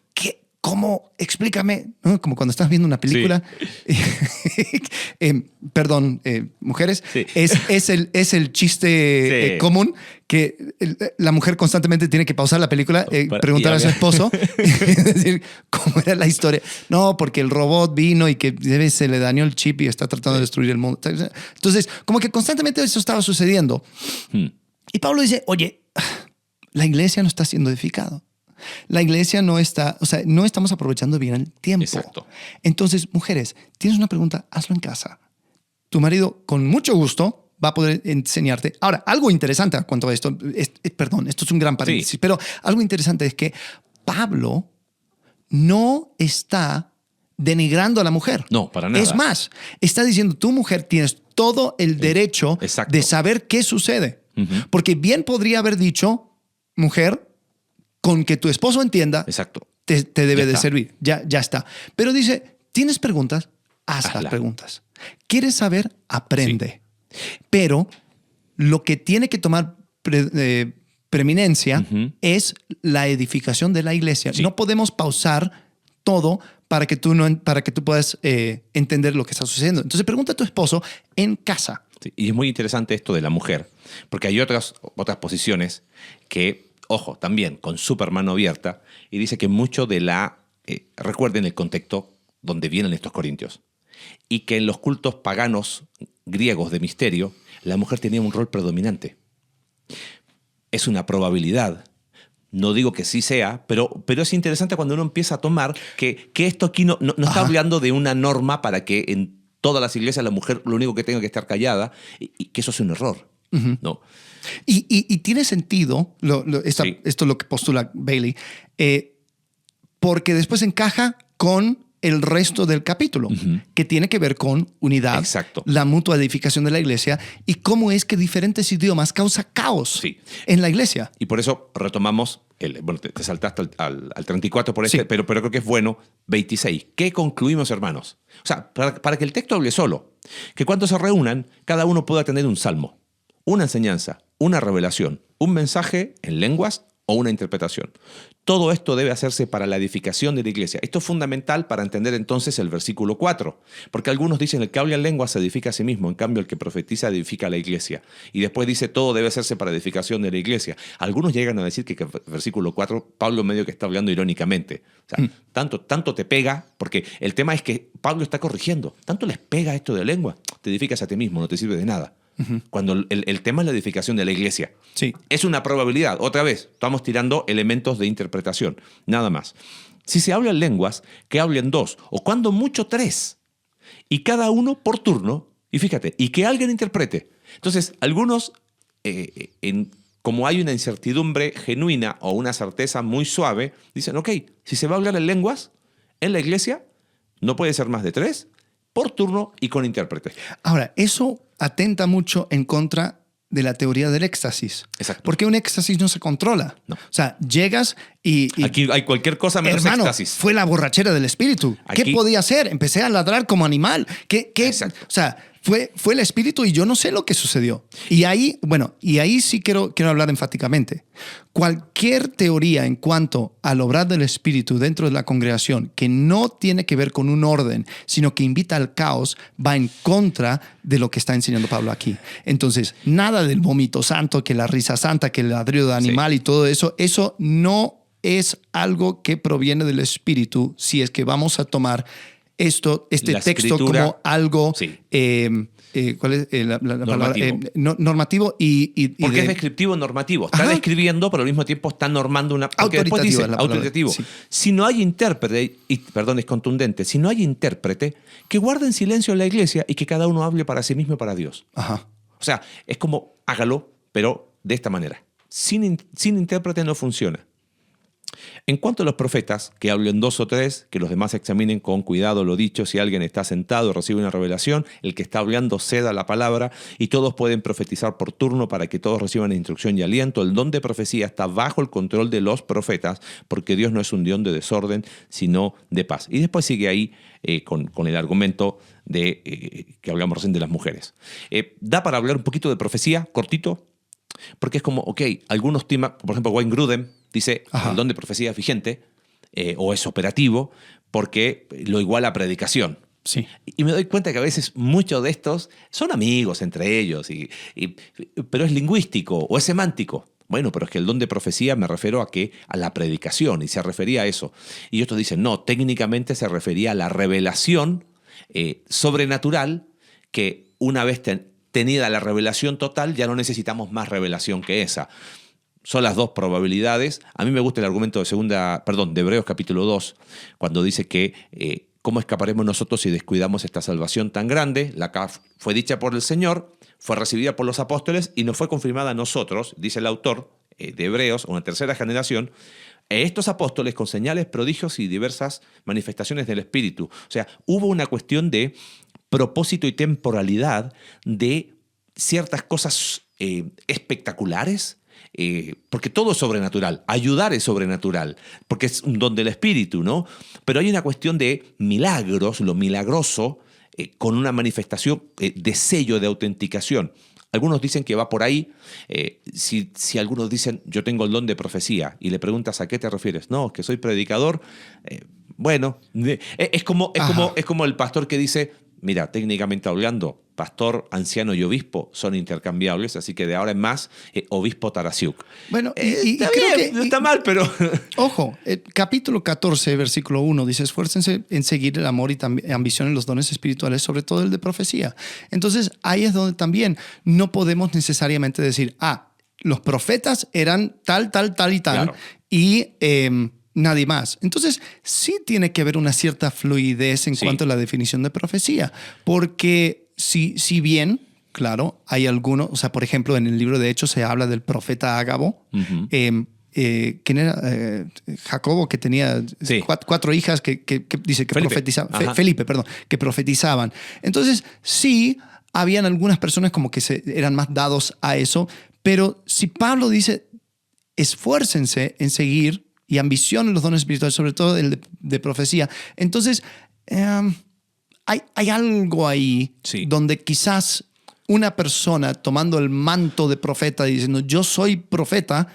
¿cómo? Explícame. ¿No? Como cuando estás viendo una película. Sí. Perdón, mujeres. Sí. Es el chiste común que la mujer constantemente tiene que pausar la película, preguntar a su esposo, decir, ¿cómo era la historia? No, porque el robot vino y que se le dañó el chip y está tratando de destruir el mundo. Entonces, como que constantemente eso estaba sucediendo. Y Pablo dice, oye, La iglesia no está siendo edificada. La iglesia no está, o sea, no estamos aprovechando bien el tiempo. Exacto. Entonces, mujeres, tienes una pregunta, hazlo en casa. Tu marido, con mucho gusto, va a poder enseñarte. Ahora, algo interesante en cuanto a esto, perdón, esto es un gran paréntesis, Sí. pero algo interesante es que Pablo no está denigrando a la mujer. No, para nada. Es más, está diciendo, tu mujer tienes todo el derecho Exacto. de saber qué sucede. Porque bien podría haber dicho, mujer, con que tu esposo entienda, Exacto. te debe Ya de está. servir. Ya está. Pero dice, ¿tienes preguntas? Haz las Hazla. preguntas. ¿Quieres saber? Aprende. Pero lo que tiene que tomar preeminencia es la edificación de la iglesia. Sí. No podemos pausar todo para que tú puedas entender lo que está sucediendo. Entonces pregunta a tu esposo en casa. Sí, y es muy interesante esto de la mujer, porque hay otras posiciones que, ojo, también con súper mano abierta, y dice que mucho de recuerden el contexto donde vienen estos corintios, y que en los cultos paganos griegos de misterio, la mujer tenía un rol predominante. Es una probabilidad. No digo que sí sea, pero es interesante cuando uno empieza a tomar que esto aquí no está hablando de una norma para que en todas las iglesias la mujer lo único que tenga que estar callada y que eso es un error. ¿No? Y tiene sentido esto Sí. es lo que postula Bailey, porque después encaja con el resto del capítulo, que tiene que ver con unidad, Exacto. la mutua edificación de la iglesia y cómo es que diferentes idiomas causa caos Sí. en la iglesia. Y por eso retomamos, bueno, te saltaste al 34 por Sí. pero creo que es bueno, 26. ¿Qué concluimos, hermanos? O sea, para que el texto hable solo, que cuando se reúnan, cada uno pueda tener un salmo, una enseñanza, una revelación, un mensaje en lenguas o una interpretación. Todo esto debe hacerse para la edificación de la iglesia. Esto es fundamental para entender entonces el versículo 4, porque algunos dicen el que habla en lenguas se edifica a sí mismo, en cambio el que profetiza edifica a la iglesia. Y después dice todo debe hacerse para edificación de la iglesia. Algunos llegan a decir que versículo 4, Pablo medio que está hablando irónicamente. O sea, tanto te pega, porque el tema es que Pablo está corrigiendo, tanto les pega esto de lengua, te edificas a ti mismo, no te sirve de nada. Cuando el tema es la edificación de la iglesia. Sí. Es una probabilidad. Otra vez, estamos tirando elementos de interpretación. Nada más. Si se habla en lenguas, que hablen 2, o cuando mucho 3. Y cada uno por turno, y fíjate, y que alguien interprete. Entonces, algunos, como hay una incertidumbre genuina o una certeza muy suave, dicen, ok, si se va a hablar en lenguas, en la iglesia, no puede ser más de 3, por turno y con intérprete. Ahora, eso atenta mucho en contra de la teoría del éxtasis. Exacto. Porque un éxtasis no se controla. No. O sea, llegas y Aquí hay cualquier cosa menos hermano, éxtasis. fue la borrachera del espíritu. ¿Qué Aquí- podía hacer? Empecé a ladrar como animal. ¿Qué? Exacto. O sea, fue el espíritu y yo no sé lo que sucedió. Y ahí sí quiero hablar enfáticamente. Cualquier teoría en cuanto al obrar del espíritu dentro de la congregación que no tiene que ver con un orden, sino que invita al caos, va en contra de lo que está enseñando Pablo aquí. Entonces, nada del vómito santo, que la risa santa, que el ladrido de animal y todo eso no es algo que proviene del espíritu si es que vamos a tomar este La texto escritura, como algo sí. ¿cuál es la palabra? Normativo. Normativo y Porque es descriptivo normativo. Está Ajá. describiendo, pero al mismo tiempo está normando una... Porque después Autoritativo dice, es la palabra. autoritativo. Sí. Si no hay intérprete, perdón, es contundente, si no hay intérprete, que guarden silencio en la iglesia y que cada uno hable para sí mismo y para Dios. Ajá. O sea, es como, hágalo, pero de esta manera. Sin intérprete no funciona. En cuanto a los profetas, que hablen 2 o 3, que los demás examinen con cuidado lo dicho, si alguien está sentado y recibe una revelación, el que está hablando ceda la palabra y todos pueden profetizar por turno para que todos reciban instrucción y aliento. El don de profecía está bajo el control de los profetas, porque Dios no es un Dios de desorden, sino de paz. Y después sigue ahí con el argumento de que hablamos recién de las mujeres. Da para hablar un poquito de profecía, cortito, porque es como, ok, algunos temas, por ejemplo, Wayne Grudem dice, Ajá. el don de profecía es vigente o es operativo porque lo iguala a predicación. Sí. Y me doy cuenta que a veces muchos de estos son amigos entre ellos, pero es lingüístico o es semántico. Bueno, pero es que el don de profecía me refiero a la predicación y se refería a eso. Y otros dicen, no, técnicamente se refería a la revelación sobrenatural que una vez tenida la revelación total, ya no necesitamos más revelación que esa. son las dos probabilidades. A mí me gusta el argumento de Hebreos capítulo 2, cuando dice que ¿cómo escaparemos nosotros si descuidamos esta salvación tan grande? La que fue dicha por el Señor, fue recibida por los apóstoles y nos fue confirmada a nosotros, dice el autor de Hebreos, una tercera generación, estos apóstoles con señales, prodigios y diversas manifestaciones del Espíritu. O sea, hubo una cuestión de propósito y temporalidad de ciertas cosas espectaculares, porque todo es sobrenatural, ayudar es sobrenatural, porque es un don del Espíritu, ¿no? Pero hay una cuestión de milagros, lo milagroso, con una manifestación de sello de autenticación. Algunos dicen que va por ahí. Si algunos dicen, yo tengo el don de profecía, y le preguntas a qué te refieres, no, es que soy predicador. Bueno, es como el pastor que dice, mira, técnicamente hablando, pastor, anciano y obispo son intercambiables, así que de ahora en más, obispo Tarasiuk. Bueno, está creo bien, no está mal, pero... Ojo, capítulo 14, versículo 1, dice, esfuércense en seguir el amor y ambición en los dones espirituales, sobre todo el de profecía. Entonces, ahí es donde también no podemos necesariamente decir, los profetas eran tal y tal, claro, y nadie más. Entonces, sí tiene que haber una cierta fluidez en cuanto a la definición de profecía, porque si bien, claro, hay algunos, o sea, por ejemplo, en el libro de Hechos se habla del profeta Ágabo, ¿quién era? Jacobo, que tenía cuatro hijas que dice que profetizaban. Felipe, perdón, que profetizaban. Entonces, sí, habían algunas personas como que eran más dados a eso, pero si Pablo dice, esfuércense en seguir y ambicionen los dones espirituales, sobre todo el de profecía, entonces hay algo ahí donde quizás una persona tomando el manto de profeta y diciendo yo soy profeta,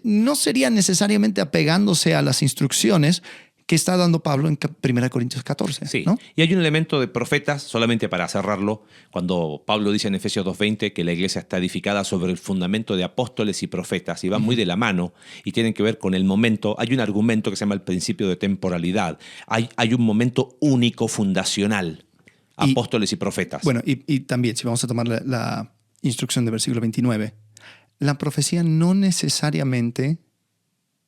no sería necesariamente apegándose a las instrucciones que está dando Pablo en 1 Corintios 14. Sí, ¿no? Y hay un elemento de profetas, solamente para cerrarlo, cuando Pablo dice en Efesios 2:20 que la iglesia está edificada sobre el fundamento de apóstoles y profetas, y van muy de la mano y tienen que ver con el momento. Hay un argumento que se llama el principio de temporalidad. Hay un momento único fundacional, apóstoles y profetas. Bueno, y también, si vamos a tomar la instrucción del versículo 29, la profecía no necesariamente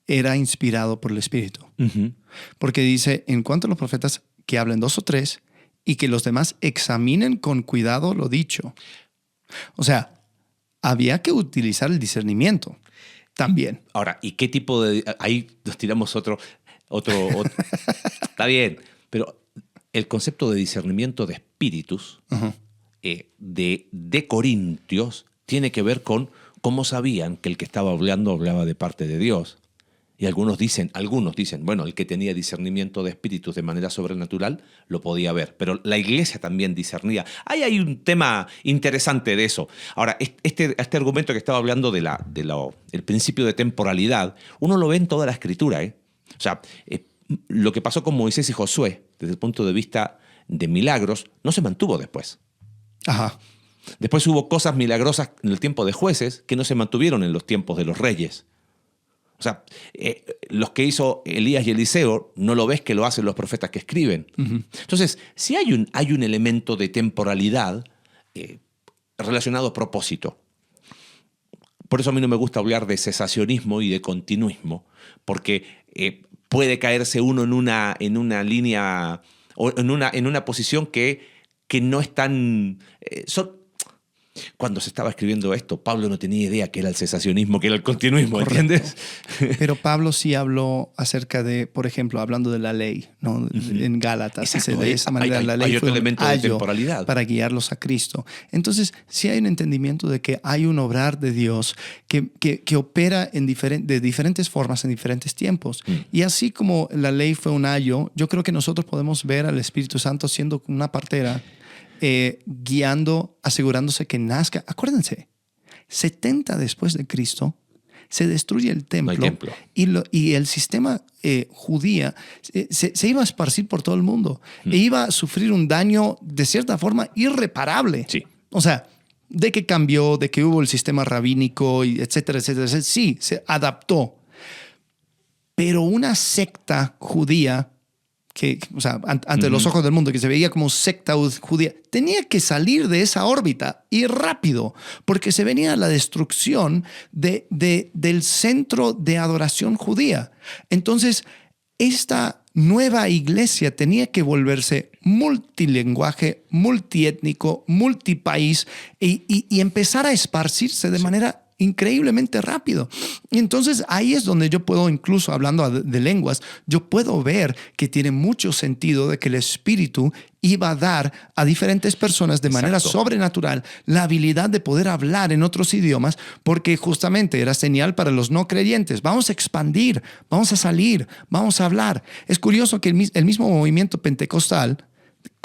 era inspirado por el Espíritu. Porque dice, en cuanto a los profetas, que hablen 2 o 3 y que los demás examinen con cuidado lo dicho. O sea, había que utilizar el discernimiento también. Ahora, ¿y qué tipo de...? Ahí nos tiramos otro Está bien, pero el concepto de discernimiento de espíritus de Corintios tiene que ver con cómo sabían que el que estaba hablando hablaba de parte de Dios. Y algunos dicen, bueno, el que tenía discernimiento de espíritus de manera sobrenatural lo podía ver, pero la iglesia también discernía. Ahí hay un tema interesante de eso. Ahora, este argumento que estaba hablando el principio de temporalidad, uno lo ve en toda la escritura. O sea, lo que pasó con Moisés y Josué, desde el punto de vista de milagros, no se mantuvo después. Después hubo cosas milagrosas en el tiempo de jueces que no se mantuvieron en los tiempos de los reyes. O sea, los que hizo Elías y Eliseo, no lo ves que lo hacen los profetas que escriben. Entonces, sí hay un elemento de temporalidad relacionado a propósito. Por eso a mí no me gusta hablar de cesacionismo y de continuismo, porque puede caerse uno en una línea o en una posición que no es tan... Cuando se estaba escribiendo esto, Pablo no tenía idea que era el cesacionismo, que era el continuismo, ¿entiendes? Pero Pablo sí habló acerca de, por ejemplo, hablando de la ley, ¿no? En Gálatas. Exacto, de esa manera la ley hay otro fue elemento de temporalidad para guiarlos a Cristo. Entonces, sí hay un entendimiento de que hay un obrar de Dios que opera de diferentes formas en diferentes tiempos. Y así como la ley fue un ayo, yo creo que nosotros podemos ver al Espíritu Santo siendo una partera, guiando, asegurándose que nazca. Acuérdense, 70 después de Cristo se destruye el templo, y el sistema judía se iba a esparcir por todo el mundo e iba a sufrir un daño de cierta forma irreparable. O sea, de que cambió, de que hubo el sistema rabínico, y etcétera, etcétera, etcétera. Sí, se adaptó. Pero una secta judía o sea, ante los ojos del mundo, que se veía como secta judía, tenía que salir de esa órbita y rápido, porque se venía la destrucción del centro de adoración judía. Entonces, esta nueva iglesia tenía que volverse multilenguaje, multiétnico, multipaís y empezar a esparcirse de manera increíblemente rápido. Y entonces ahí es donde yo puedo, incluso hablando de lenguas, yo puedo ver que tiene mucho sentido de que el Espíritu iba a dar a diferentes personas de manera sobrenatural la habilidad de poder hablar en otros idiomas, porque justamente era señal para los no creyentes. Vamos a expandir, vamos a salir, vamos a hablar. Es curioso que el mismo movimiento pentecostal,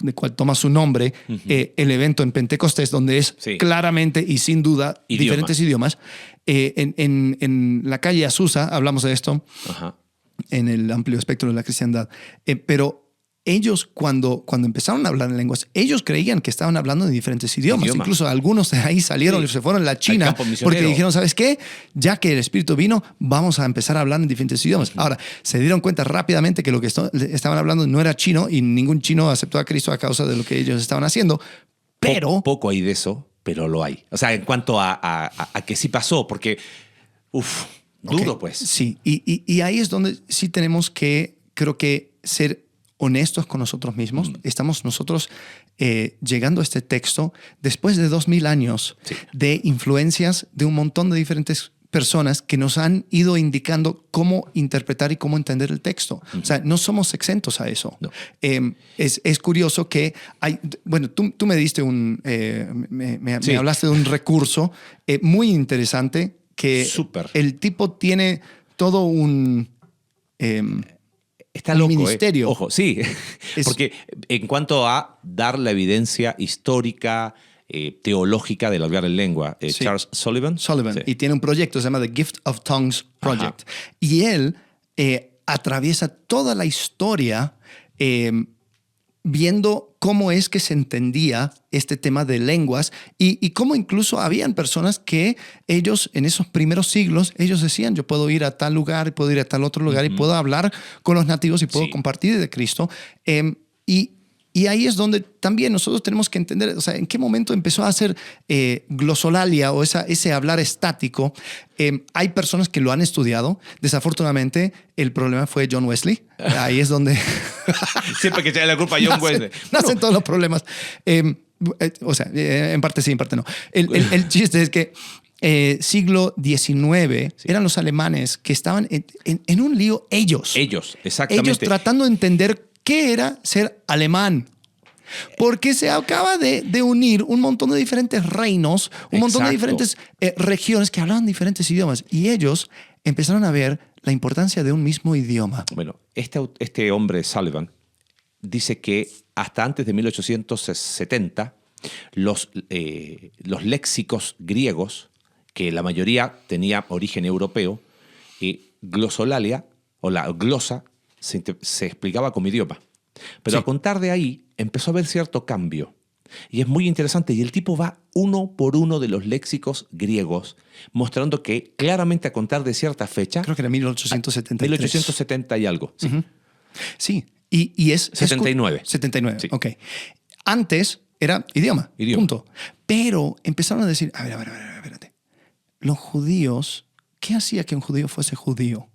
de cual toma su nombre, el evento en Pentecostés, donde es claramente y sin duda diferentes idiomas. En la calle Azusa, hablamos de esto, en el amplio espectro de la cristiandad, pero ellos cuando empezaron a hablar en lenguas, ellos creían que estaban hablando en diferentes idiomas. Incluso algunos de ahí salieron y se fueron a la China porque dijeron, ¿sabes qué? Ya que el Espíritu vino, vamos a empezar a hablar en diferentes idiomas. Ahora, se dieron cuenta rápidamente que lo que estaban hablando no era chino y ningún chino aceptó a Cristo a causa de lo que ellos estaban haciendo. Pero... Poco hay de eso, pero lo hay. O sea, en cuanto a que sí pasó, porque... duro pues. Sí, y ahí es donde sí tenemos que, creo que, ser honestos con nosotros mismos. Estamos nosotros llegando a este texto después de 2000 años de influencias de un montón de diferentes personas que nos han ido indicando cómo interpretar y cómo entender el texto. O sea, no somos exentos a eso. No. Es curioso que hay... Bueno, tú me diste me hablaste de un recurso muy interesante que el tipo tiene todo un... Está loco, ministerio. Ojo, sí. Porque en cuanto a dar la evidencia histórica, teológica del hablar en lengua, Charles Sullivan. Y tiene un proyecto, se llama The Gift of Tongues Project. Y él atraviesa toda la historia viendo cómo es que se entendía este tema de lenguas y cómo incluso habían personas que ellos, en esos primeros siglos, ellos decían, yo puedo ir a tal lugar y puedo ir a tal otro lugar y puedo hablar con los nativos y puedo compartir de Cristo. Y ahí es donde también nosotros tenemos que entender, o sea, en qué momento empezó a hacer glosolalia o ese hablar estático. Hay personas que lo han estudiado. Desafortunadamente, el problema fue John Wesley. Ahí es donde... Siempre que se da la culpa a John Wesley. Nacen todos los problemas. O sea, en parte sí, en parte no. El chiste es que siglo XIX eran los alemanes que estaban en un lío ellos. Ellos, exactamente. Ellos tratando de entender qué era ser alemán. Porque se acaba de unir un montón de diferentes reinos, un montón de diferentes regiones que hablaban diferentes idiomas. Y ellos empezaron a ver la importancia de un mismo idioma. Bueno, este hombre, Sullivan, dice que hasta antes de 1870 los léxicos griegos, que la mayoría tenía origen europeo, glosolalia o la glosa se explicaba como idioma. Pero a contar de ahí empezó a haber cierto cambio. Y es muy interesante. Y el tipo va uno por uno de los léxicos griegos, mostrando que claramente a contar de cierta fecha... Creo que era 1873. 1870 y algo. Sí. Sí. Y es... 79. 79, sí. Ok. Antes era idioma. Punto. Pero empezaron a decir, a ver, espérate. Los judíos, ¿qué hacía que un judío fuese judío?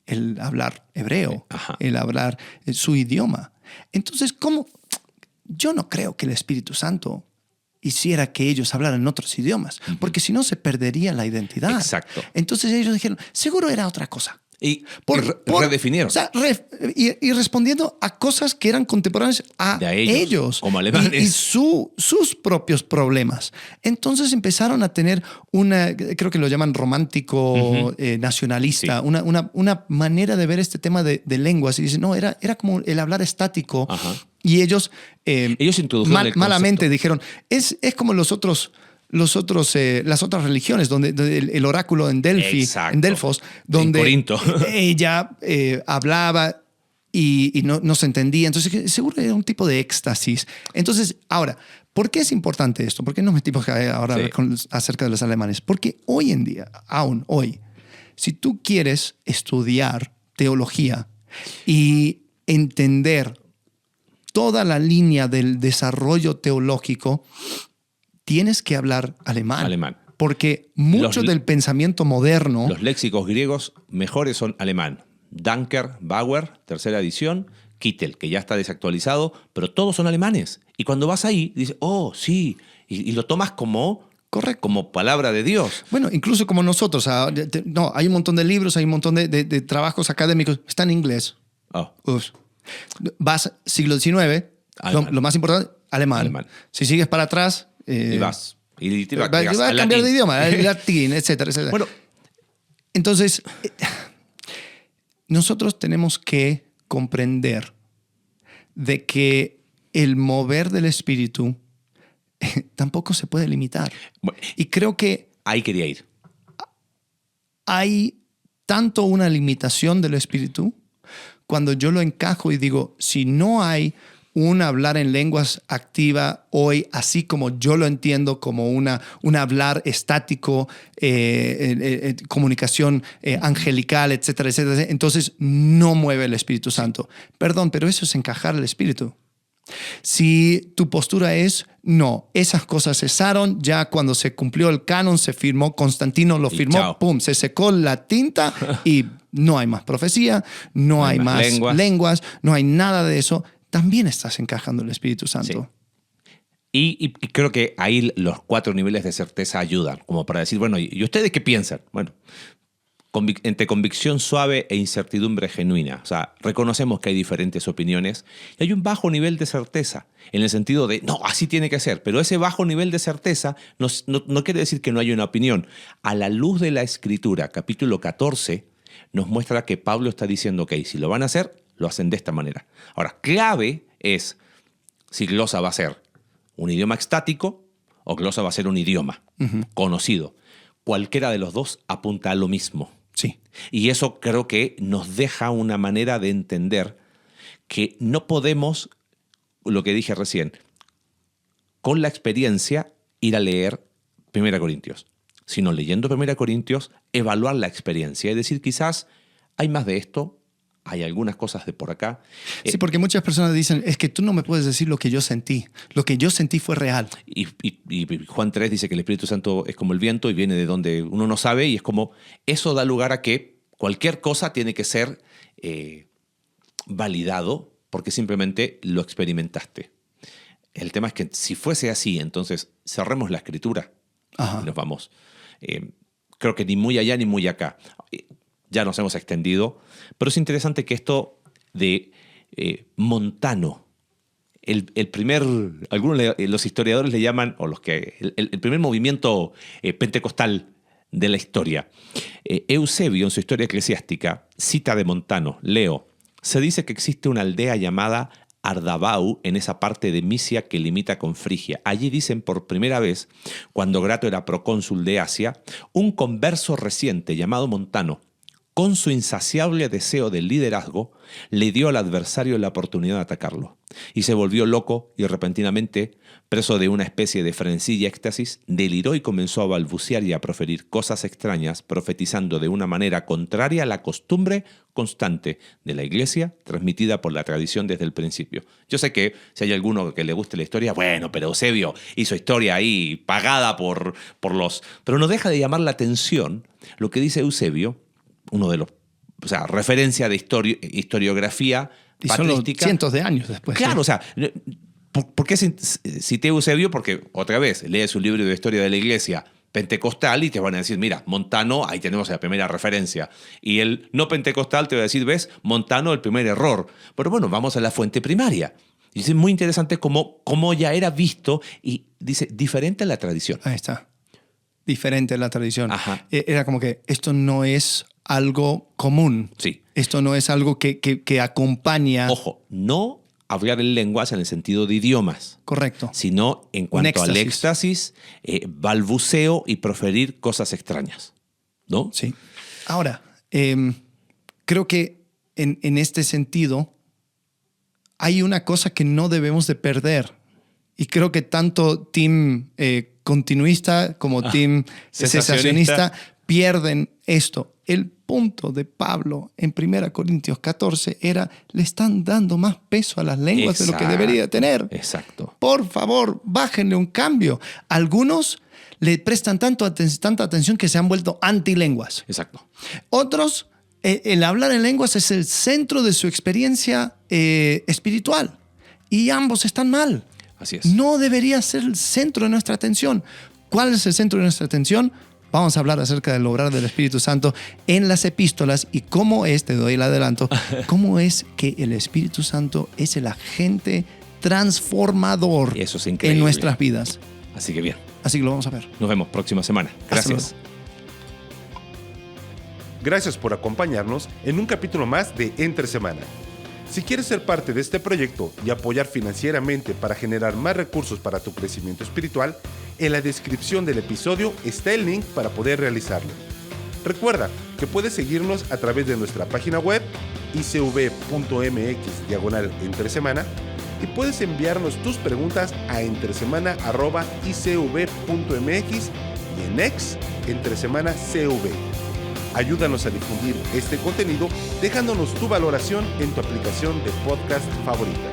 El hablar hebreo, el hablar su idioma. Entonces, ¿cómo? Yo no creo que el Espíritu Santo hiciera que ellos hablaran otros idiomas, porque si no se perdería la identidad. Exacto. Entonces ellos dijeron, seguro era otra cosa. Y redefinieron. O sea, y respondiendo a cosas que eran contemporáneas a ellos. Como alemanes. Y sus propios problemas. Entonces empezaron a tener creo que lo llaman romántico nacionalista, una manera de ver este tema de lenguas. Y dicen, no, era como el hablar estático. Y ellos introdujeron malamente dijeron, es como las otras religiones, donde el oráculo en Delfi, en Delfos, donde ella hablaba y no se entendía. Entonces, seguro era un tipo de éxtasis. Entonces, ahora, ¿por qué es importante esto? ¿Por qué nos metimos ahora acerca de los alemanes? Porque hoy en día, aún hoy, si tú quieres estudiar teología y entender toda la línea del desarrollo teológico, tienes que hablar alemán. Porque mucho del pensamiento moderno... Los léxicos griegos mejores son alemán. Danker, Bauer, tercera edición, Kittel, que ya está desactualizado, pero todos son alemanes. Y cuando vas ahí, dices, oh, sí, y lo tomas como... Correcto. Como palabra de Dios. Bueno, incluso como nosotros. No, hay un montón de libros, hay un montón de trabajos académicos. Está en inglés. Oh. Uf. Vas siglo XIX, lo más importante, alemán. Si sigues para atrás... y vas. Y te vas a cambiar de idioma, el latín, etcétera, etcétera. Bueno, entonces, nosotros tenemos que comprender de que el mover del Espíritu tampoco se puede limitar. Bueno, y creo que ahí quería ir. Hay tanto una limitación del Espíritu cuando yo lo encajo y digo, si no hay un hablar en lenguas activa hoy, así como yo lo entiendo, como un hablar estático, comunicación angelical, etcétera, etcétera, entonces no mueve el Espíritu Santo. Perdón, pero eso es encajar el Espíritu. Si tu postura es, no, esas cosas cesaron, ya cuando se cumplió el canon, se firmó, Constantino lo firmó, pum, se secó la tinta y no hay más profecía, no hay más lenguas, no hay nada de eso, también estás encajando el Espíritu Santo. Sí. Y creo que ahí los 4 niveles de certeza ayudan, como para decir, bueno, ¿y ustedes qué piensan? Bueno, entre convicción suave e incertidumbre genuina. O sea, reconocemos que hay diferentes opiniones y hay un bajo nivel de certeza, en el sentido de, no, así tiene que ser. Pero ese bajo nivel de certeza no quiere decir que no haya una opinión. A la luz de la Escritura, capítulo 14, nos muestra que Pablo está diciendo, ok, si lo van a hacer, lo hacen de esta manera. Ahora, clave es si glosa va a ser un idioma estático o glosa va a ser un idioma conocido. Cualquiera de los dos apunta a lo mismo. Sí. Y eso creo que nos deja una manera de entender que no podemos, lo que dije recién, con la experiencia ir a leer 1 Corintios, sino leyendo 1 Corintios, evaluar la experiencia y decir quizás hay más de esto, hay algunas cosas de por acá. Sí, porque muchas personas dicen, es que tú no me puedes decir lo que yo sentí. Lo que yo sentí fue real. Y Juan 3 dice que el Espíritu Santo es como el viento y viene de donde uno no sabe, y es como, eso da lugar a que cualquier cosa tiene que ser validado porque simplemente lo experimentaste. El tema es que si fuese así, entonces cerremos la Escritura y nos vamos. Creo que ni muy allá ni muy acá. Ya nos hemos extendido, pero es interesante que esto de Montano, los historiadores le llaman, o el primer movimiento pentecostal de la historia. Eusebio, en su historia eclesiástica, cita de Montano, leo, se dice que existe una aldea llamada Ardabau en esa parte de Misia que limita con Frigia. Allí dicen por primera vez, cuando Grato era procónsul de Asia, un converso reciente llamado Montano, con su insaciable deseo de liderazgo, le dio al adversario la oportunidad de atacarlo. Y se volvió loco y repentinamente, preso de una especie de frenesí y éxtasis, deliró y comenzó a balbucear y a proferir cosas extrañas, profetizando de una manera contraria a la costumbre constante de la Iglesia, transmitida por la tradición desde el principio. Yo sé que si hay alguno que le guste la historia, bueno, pero Eusebio hizo historia ahí pagada por los... Pero no deja de llamar la atención lo que dice Eusebio, uno de los, referencia de historiografía y patrística. Son cientos de años después. Claro, ¿sí? O sea, ¿por qué cité Eusebio? Porque, otra vez, lees un libro de historia de la Iglesia pentecostal y te van a decir, mira, Montano, ahí tenemos la primera referencia. Y el no pentecostal te va a decir, ves, Montano, el primer error. Pero bueno, vamos a la fuente primaria. Y es muy interesante cómo ya era visto y dice, diferente a la tradición. Ahí está. Diferente a la tradición. Ajá. Era como que esto no es algo común. Sí. Esto no es algo que acompaña... Ojo, no hablar en lenguas en el sentido de idiomas. Correcto. Sino en cuanto al éxtasis, balbuceo y proferir cosas extrañas. ¿No? Sí. Ahora, creo que en este sentido hay una cosa que no debemos de perder. Y creo que tanto team continuista como team cesacionista pierden esto. El punto de Pablo en 1 Corintios 14 era, le están dando más peso a las lenguas de lo que debería tener. Exacto. Por favor, bájenle un cambio. Algunos le prestan tanta atención que se han vuelto antilenguas. Exacto. Otros, el hablar en lenguas es el centro de su experiencia espiritual. Y ambos están mal. Así es. No debería ser el centro de nuestra atención. ¿Cuál es el centro de nuestra atención? Vamos a hablar acerca del obrar del Espíritu Santo en las epístolas y cómo es, te doy el adelanto, cómo es que el Espíritu Santo es el agente transformador Eso es increíble. en nuestras vidas. Así que bien. Así que lo vamos a ver. Nos vemos próxima semana. Gracias. Gracias por acompañarnos en un capítulo más de Entre Semana. Si quieres ser parte de este proyecto y apoyar financieramente para generar más recursos para tu crecimiento espiritual, en la descripción del episodio está el link para poder realizarlo. Recuerda que puedes seguirnos a través de nuestra página web icv.mx/entresemana y puedes enviarnos tus preguntas a entresemana@icv.mx y en X @entresemanacv. Ayúdanos a difundir este contenido dejándonos tu valoración en tu aplicación de podcast favorita.